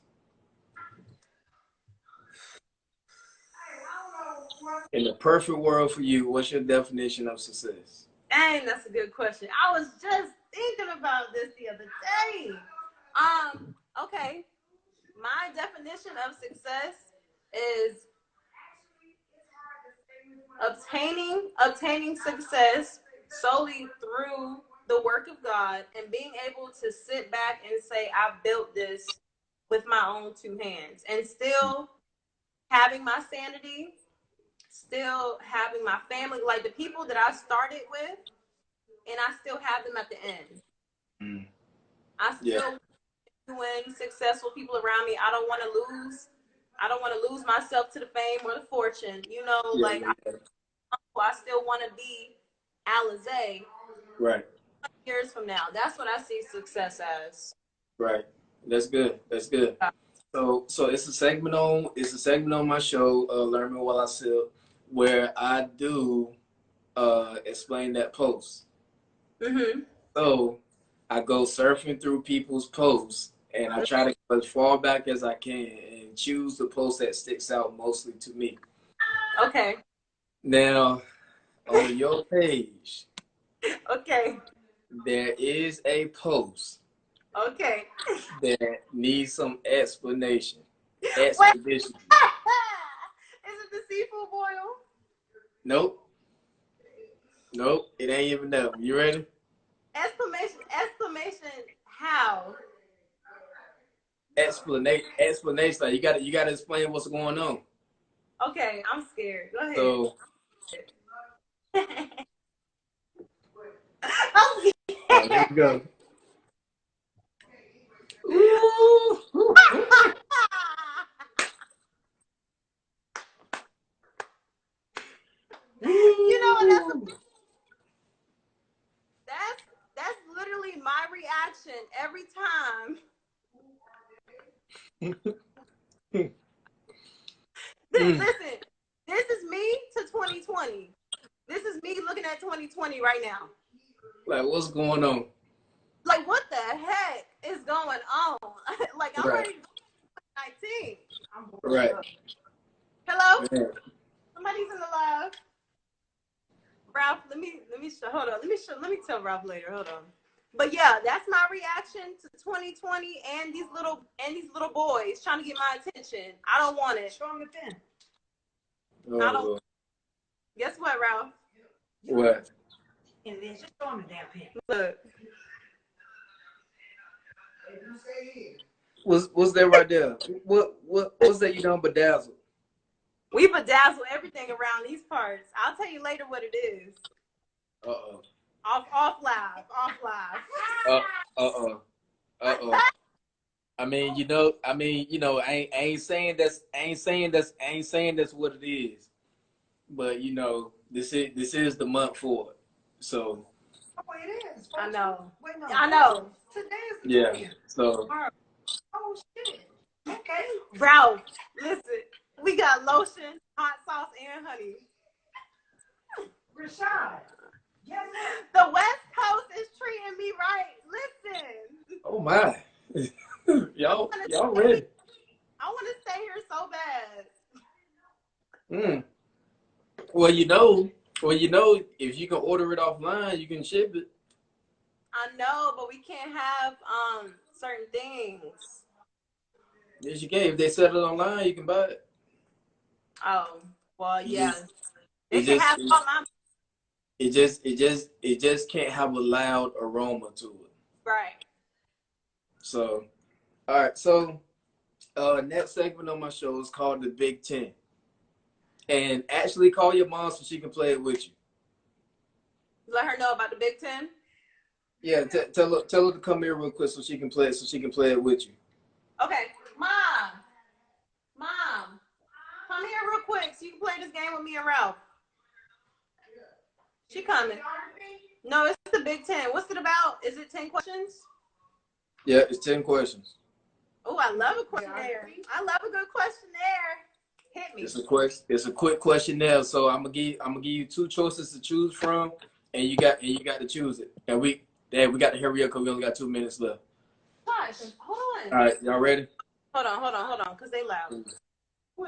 In the perfect world for you, what's your definition of success? Dang, that's a good question. I was just thinking about this the other day. Okay. My definition of success is obtaining success solely through the work of God and being able to sit back and say, I built this with my own two hands and still having my sanity, still having my family, like the people that I started with, and I still have them at the end. Mm. I Yeah. still doing successful people around me. I don't want to lose myself to the fame or the fortune. You know, Yeah. like Yeah. I still want to be Alizé Right. years from now. That's what I see success as. Right. That's good. That's good. So it's a segment on my show, Learn Me While I Sip, where I do explain that post. Mm-hmm. So I go surfing through people's posts and I try to go as far back as I can and choose the post that sticks out mostly to me. Okay. Now, on your page, Okay. there is a post Okay. that needs some explanation. Wait. Expedition. Is it the seafood boil? Nope. Nope. It ain't even them. You ready? Exclamation! Exclamation! How? Explanation. Like you gotta explain what's going on. Okay, I'm scared. Go ahead. So I'm here we go. Ooh. reaction every time. Listen, this is me to 2020. This is me looking at 2020 right now. Like, what's going on? Like, what the heck is going on? Like, I'm ready to go to 19. Right. Hello? Man. Somebody's in the live. Ralph, let me hold on. Let me tell Ralph later. Hold on. But yeah, that's my reaction to 2020 and these little boys trying to get my attention. I don't want it. Show them the pen. I don't. Lord. Guess what, Ralph? What? And then just show them the damn pen. Look. What's that right there? What's that you done bedazzled? We bedazzle everything around these parts. I'll tell you later what it is. Uh-oh. Off live. Uh-oh. I mean, I ain't saying that's what it is. But this is the month for it. So oh, it is. I know. Wait, no. I know. Today is the 20th. So oh shit. Okay. Ralph, listen. We got lotion, hot sauce, and honey. Rashad. Yes. The West Coast is treating me right. Listen. oh my. y'all ready. I want to stay here so bad. Well, if you can order it offline, you can ship it. I know, but we can't have certain things. Yes, you can. If they sell it online, you can buy it. Oh, well, yeah. It just can't have a loud aroma to it. Right. So, all right. So, next segment on my show is called the Big Ten. And actually call your mom so she can play it with you. Let her know about the Big Ten? Yeah, tell her to come here real quick so she can play it with you. Okay. Mom, come here real quick so you can play this game with me and Ralph. She coming. No, it's the Big Ten. What's it about? Is it 10 questions? Yeah, it's 10 questions. Oh, I love a questionnaire. I love a good questionnaire. Hit me. It's a quick questionnaire, so I'm gonna give you two choices to choose from, and you got to choose it. And we got to hurry up because we only got 2 minutes left. Gosh, hold on. All right, y'all ready? Hold on, because they loud. I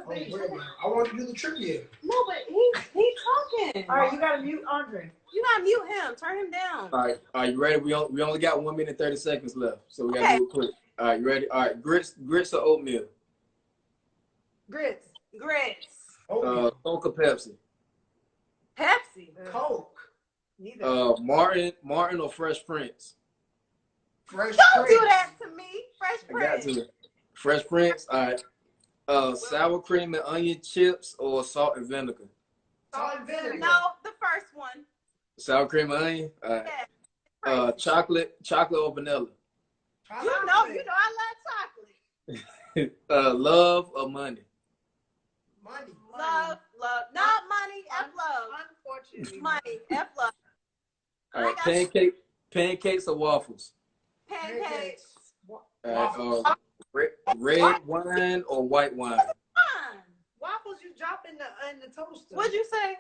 want to do the trivia. No, but he's talking. All right, you gotta mute Andre. You gotta mute him. Turn him down. All right, are you ready? We only got 1 minute 30 seconds left, so we gotta do it quick. All right, you ready? All right, grits or oatmeal? Grits. Coke or Pepsi? Pepsi. Coke. Neither. Martin or Fresh Prince? Fresh Don't Prince. do that to me. Fresh Prince. I got to. Fresh Prince. All right. Sour cream and onion chips or salt and vinegar? Salt and vinegar. No, the first one. Sour cream and onion. All right. Yeah. Chocolate or vanilla? You know I love chocolate. Love or money? Money. Love. Not money. F love. Unfortunately. Money. F love. All right. Pancakes or waffles? Pancakes. All right. Red wine or white wine? Waffles you drop in the toaster. What'd you say?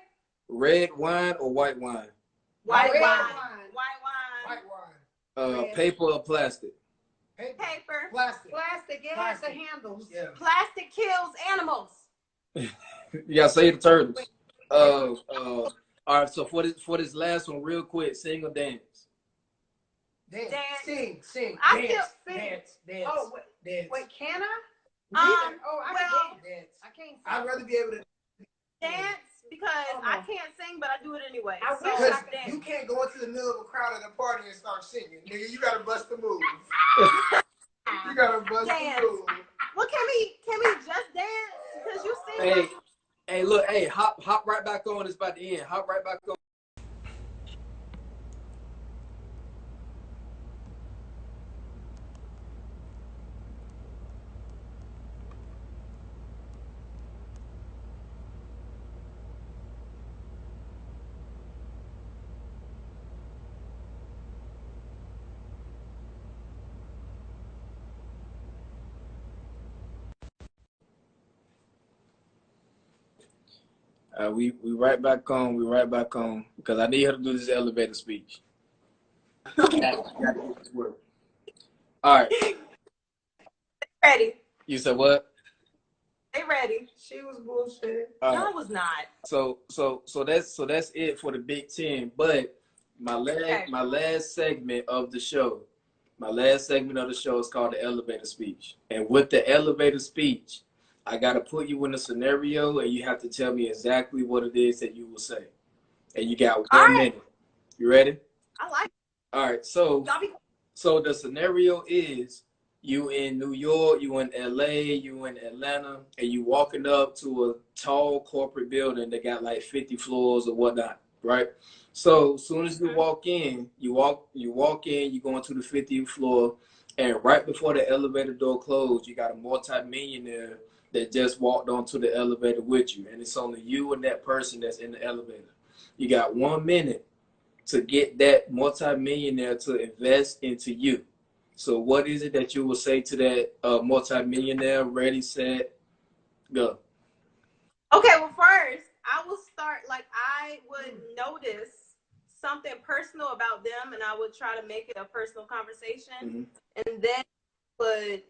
Red wine or white wine? White Red wine. wine. White wine. White wine. Paper or plastic? Paper. Plastic. It has the handles. Yeah. Plastic kills animals. You gotta say the turtles. All right. So for this last one, real quick, sing or dance? Dance. Sing. I dance. still sing. Dance. Oh, dance. Wait, can I? I well, can dance. I can't sing. I'd rather be able to dance because I can't sing, but I do it anyway. I so wish I can dance. You can't go into the middle of a crowd at a party and start singing. Nigga, you gotta bust the move. You gotta bust dance. the move. Well, can we just dance? Because you sing. Hey, look, hop right back on. It's about to end. Hop right back on. We right back on. We right back on because I need her to do this elevator speech. Gotta get this work. All right. Ready. You said what? They ready. She was bullshit. No, I was not. So that's it for the Big Ten. But my last segment of the show, is called the elevator speech. And with the elevator speech, I gotta put you in a scenario, and you have to tell me exactly what it is that you will say. And you got 1 minute. You ready? I like it. All right. So the scenario is you in New York, you in LA, you in Atlanta, and you walking up to a tall corporate building that got like 50 floors or whatnot, right? So as soon as you walk in, you go into the 50th floor, and right before the elevator door closed, you got a multi-millionaire that just walked onto the elevator with you, and it's only you and that person that's in the elevator. You got 1 minute to get that multi-millionaire to invest into you. So what is it that you will say to that multi-millionaire? Ready, set, go. Okay, well, first, I will start, like, I would notice something personal about them, and I would try to make it a personal conversation, and then would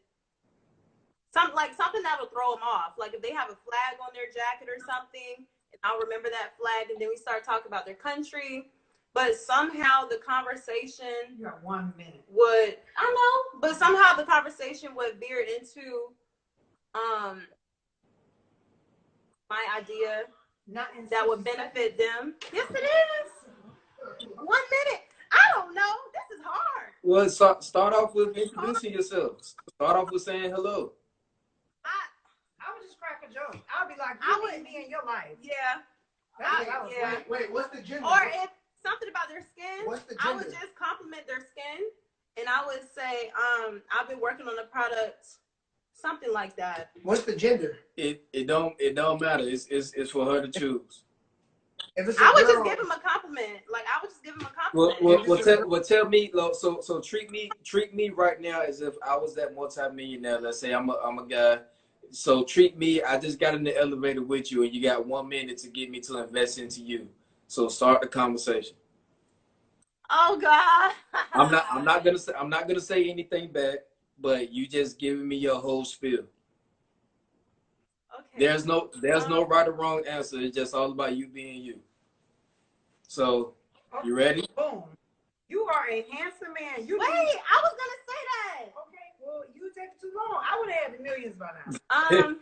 something that would throw them off. Like, if they have a flag on their jacket or something, and I'll remember that flag, and then we start talking about their country. But somehow the conversation You got 1 minute. but somehow the conversation would veer into my idea that would benefit them. Yes, it is. 1 minute. I don't know. This is hard. Well, start off with introducing yourself. Start off with saying hello. I would just crack a joke. I would be like, you need me in your life. Yeah. Wait, what's the gender? Or if something about their skin, what's the gender? I would just compliment their skin, and I would say, I've been working on a product, something like that. What's the gender? It don't matter. It's for her to choose. If it's I would just give him a compliment. Like, I would just give him a compliment. Tell me, so treat me right now as if I was that multi-millionaire. Let's say I'm a guy. So treat me. I just got in the elevator with you, and you got 1 minute to get me to invest into you. So start the conversation. Oh God. I'm not gonna say anything back, but you just giving me your whole spiel. Okay. There's no right or wrong answer. It's just all about you being you. So, you ready? Boom. You are a handsome man. Wait, I was gonna say that. Okay, well, you take too long. I would have had the millions by now.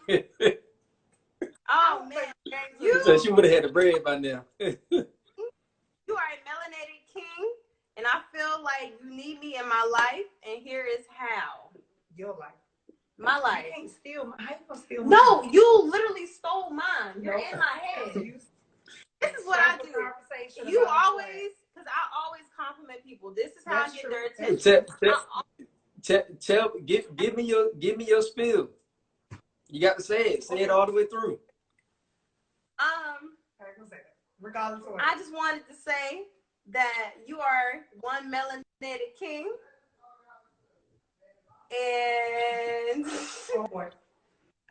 Oh man, you said she would have had the bread by now. You are a melanated king, and I feel like you need me in my life, and here is how. Your life. My life. You can't steal my, how you gonna steal mine? No, you literally stole mine. You're in my head. This is what I do. You always, because I always compliment people. This is how I get their attention. Give me your spiel. You got to say it. Say it all the way through. Regardless of what. I just wanted to say that you are one melanated king. And oh boy.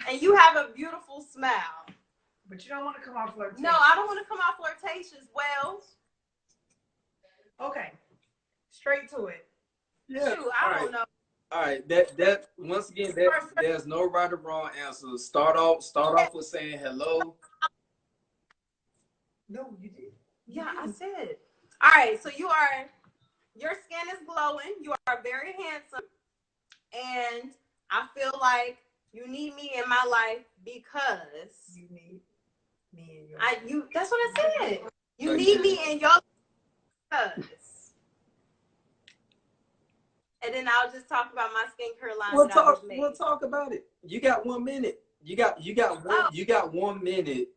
And you have a beautiful smile. But you don't want to come off flirtatious. No, I don't want to come off flirtatious. Well, okay. Straight to it. Yeah. Shoot, I don't know. All right. That once again, there's no right or wrong answer. Start off with saying hello. No, you did. Yeah, I said. All right. So your skin is glowing. You are very handsome, and I feel like you need me in my life because you need me in your life. That's what I said. You need me in your life because. And then I'll just talk about my skincare line. We'll talk about it. You got 1 minute. You got 1 minute.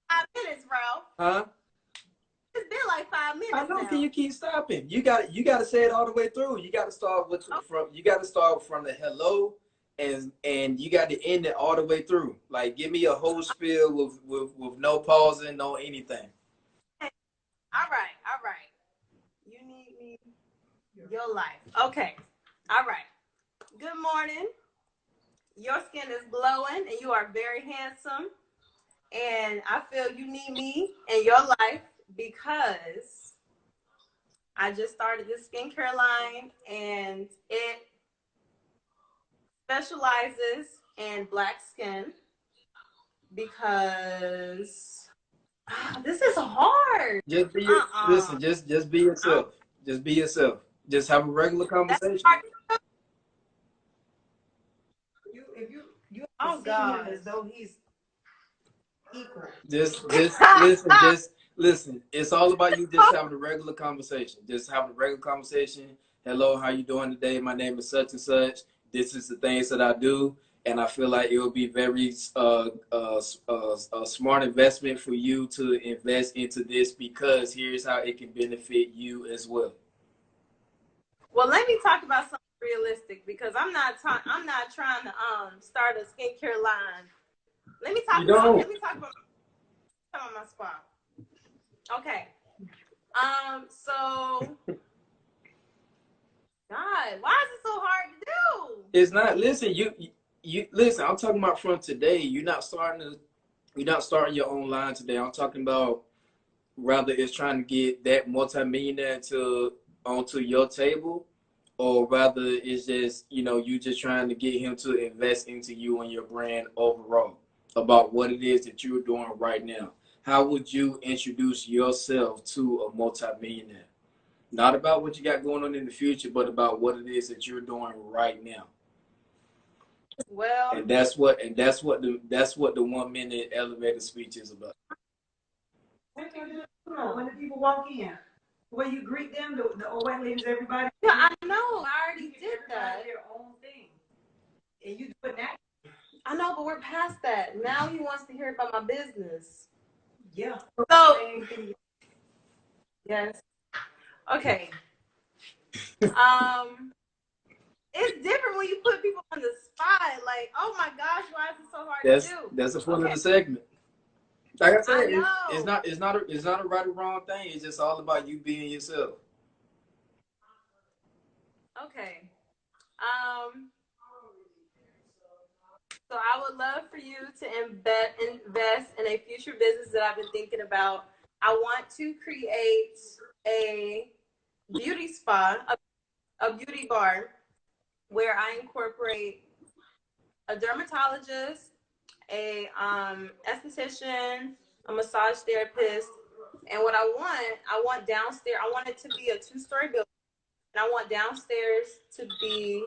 5 minutes, bro. Huh? It's been like 5 minutes. I know. Now. Can you keep stopping? You got to say it all the way through. You got to start from the hello, and you got to end it all the way through. Like, give me a whole spiel with no pausing, no anything. All right. You need me, your life. Okay. All right. Good morning. Your skin is glowing, and you are very handsome. And I feel you need me in your life because I just started this skincare line and it specializes in black skin because this is hard. Just be listen. Just be yourself. Just be yourself. Just have a regular That's conversation. hard. You Oh see God. him as though he's equal. Just listen. It's all about you just having a regular conversation. Just having a regular conversation. Hello, how you doing today? My name is such and such. This is the things that I do, and I feel like it will be very a smart investment for you to invest into this because here's how it can benefit you as well. Well, let me talk about something realistic because I'm not trying to start a skincare line. Let me talk about my spa. Okay. So God, why is it so hard to do? It's not. Listen, you listen. I'm talking about from today. You're not starting your own line today. I'm talking about rather it's trying to get that multimillionaire onto your table, or rather it's just you just trying to get him to invest into you and your brand overall about what it is that you're doing right now. How would you introduce yourself to a multimillionaire? Not about what you got going on in the future, but about what it is that you're doing right now. Well, And that's what the 1 minute elevator speech is about. When the people walk in, the way you greet them, the old white ladies, everybody. yeah, I know. I already did that. Their own thing, and you do it now. I know, but we're past that. Now he wants to hear about my business. Yeah. So yes. Okay. It's different when you put people on the spot. Like, oh my gosh, why is it so hard to do? That's the point of the segment. Like I said, I it's not a right or wrong thing. It's just all about you being yourself. Okay. So I would love for you to invest in a future business that I've been thinking about. I want to create a beauty spa, a beauty bar, where I incorporate a dermatologist, a esthetician, a massage therapist, and what I want downstairs. I want it to be a 2-story building, and I want downstairs to be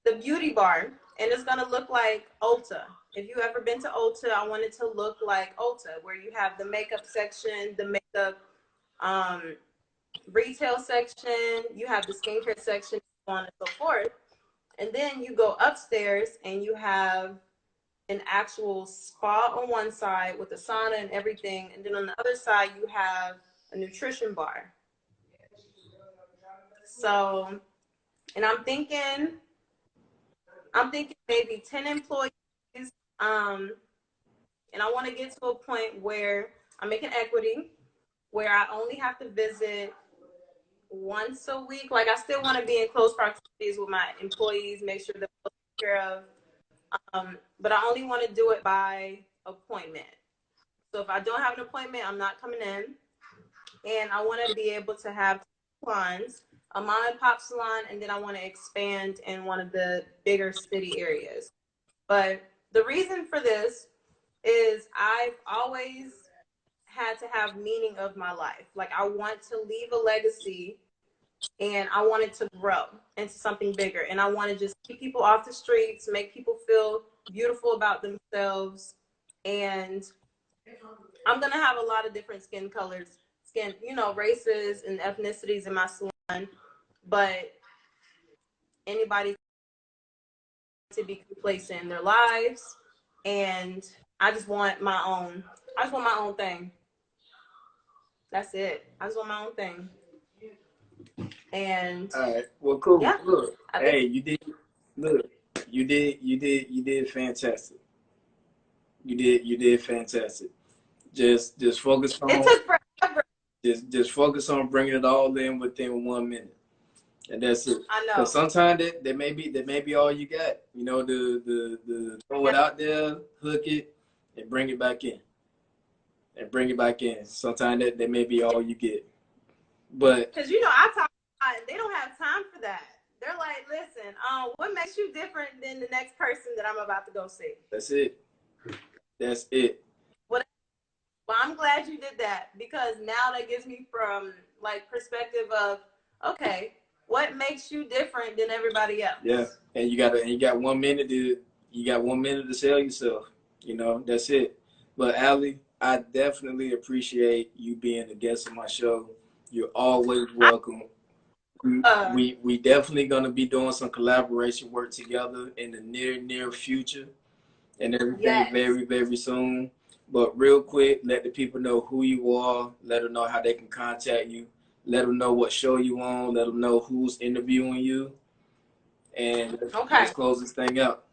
the beauty bar, and it's gonna look like Ulta. If you ever been to Ulta, I want it to look like Ulta, where you have the makeup section, the makeup retail section, you have the skincare section, so on and so forth. And then you go upstairs and you have an actual spa on one side with a sauna and everything. And then on the other side, you have a nutrition bar. So, and I'm thinking maybe 10 employees. And I want to get to a point where I'm making equity, where I only have to visit once a week. Like, I still want to be in close proximities with my employees, make sure they're taken care of. But I only want to do it by appointment. So if I don't have an appointment, I'm not coming in. And I want to be able to have salons, a mom and pop salon, and then I want to expand in one of the bigger city areas. But the reason for this is I've always had to have meaning of my life. Like, I want to leave a legacy and I want it to grow into something bigger. And I want to just keep people off the streets, make people feel beautiful about themselves. And I'm going to have a lot of different skin colors, races and ethnicities in my salon. But anybody to be complacent in their lives. And I just want my own thing. That's it. I just want my own thing. And all right, well, cool. Yeah, look, hey, you did fantastic. You did fantastic. Just focus on it took forever. just focus on bringing it all in within 1 minute. And that's it. I know. Because sometimes that may be all you got. The throw it out there, hook it, and bring it back in. And bring it back in. Sometimes that may be all you get. But because I talk they don't have time for that. They're like, listen, what makes you different than the next person that I'm about to go see? That's it. That's it. Well, I'm glad you did that, because now that gives me from like perspective of, okay, what makes you different than everybody else? Yeah, and you got 1 minute to sell yourself. That's it. But Allie, I definitely appreciate you being a guest on my show. You're always welcome. We definitely gonna be doing some collaboration work together in the near future and everything. Yes. Very, very soon. But real quick, let the people know who you are. Let them know how they can contact you. Let them know what show you on. Let them know who's interviewing you. And let's close this thing out.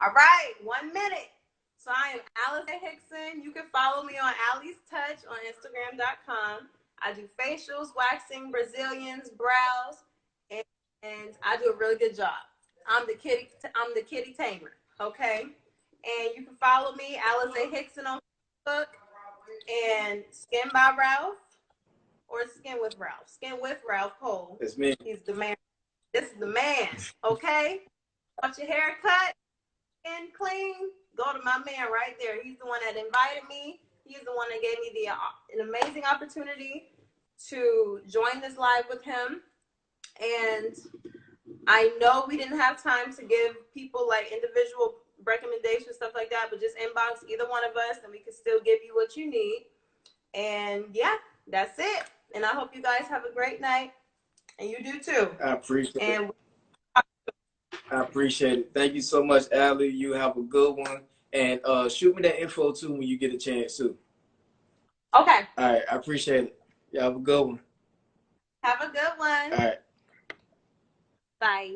All right, 1 minute. So I am Alliestouch Hickson. You can follow me on Alliestouch on Instagram.com. I do facials, waxing, Brazilians, brows, and I do a really good job. I'm the kitty tamer, okay? And you can follow me, Alliestouch Hickson, on Facebook, and Skin by Ralph, or Skin with Ralph. Skin with Ralph Cole. It's me. He's the man. This is the man, okay? Want your hair cut and clean? Go to my man right there. He's the one that invited me. He's the one that gave me an amazing opportunity to join this live with him. And I know we didn't have time to give people like individual recommendations, stuff like that, but just inbox either one of us and we can still give you what you need. And yeah, that's it. And I hope you guys have a great night. And you do too. I appreciate it. I appreciate it. Thank you so much, Allie. You have a good one. And shoot me that info too when you get a chance too. Okay. All right. I appreciate it. You have a good one. Have a good one. All right. Bye.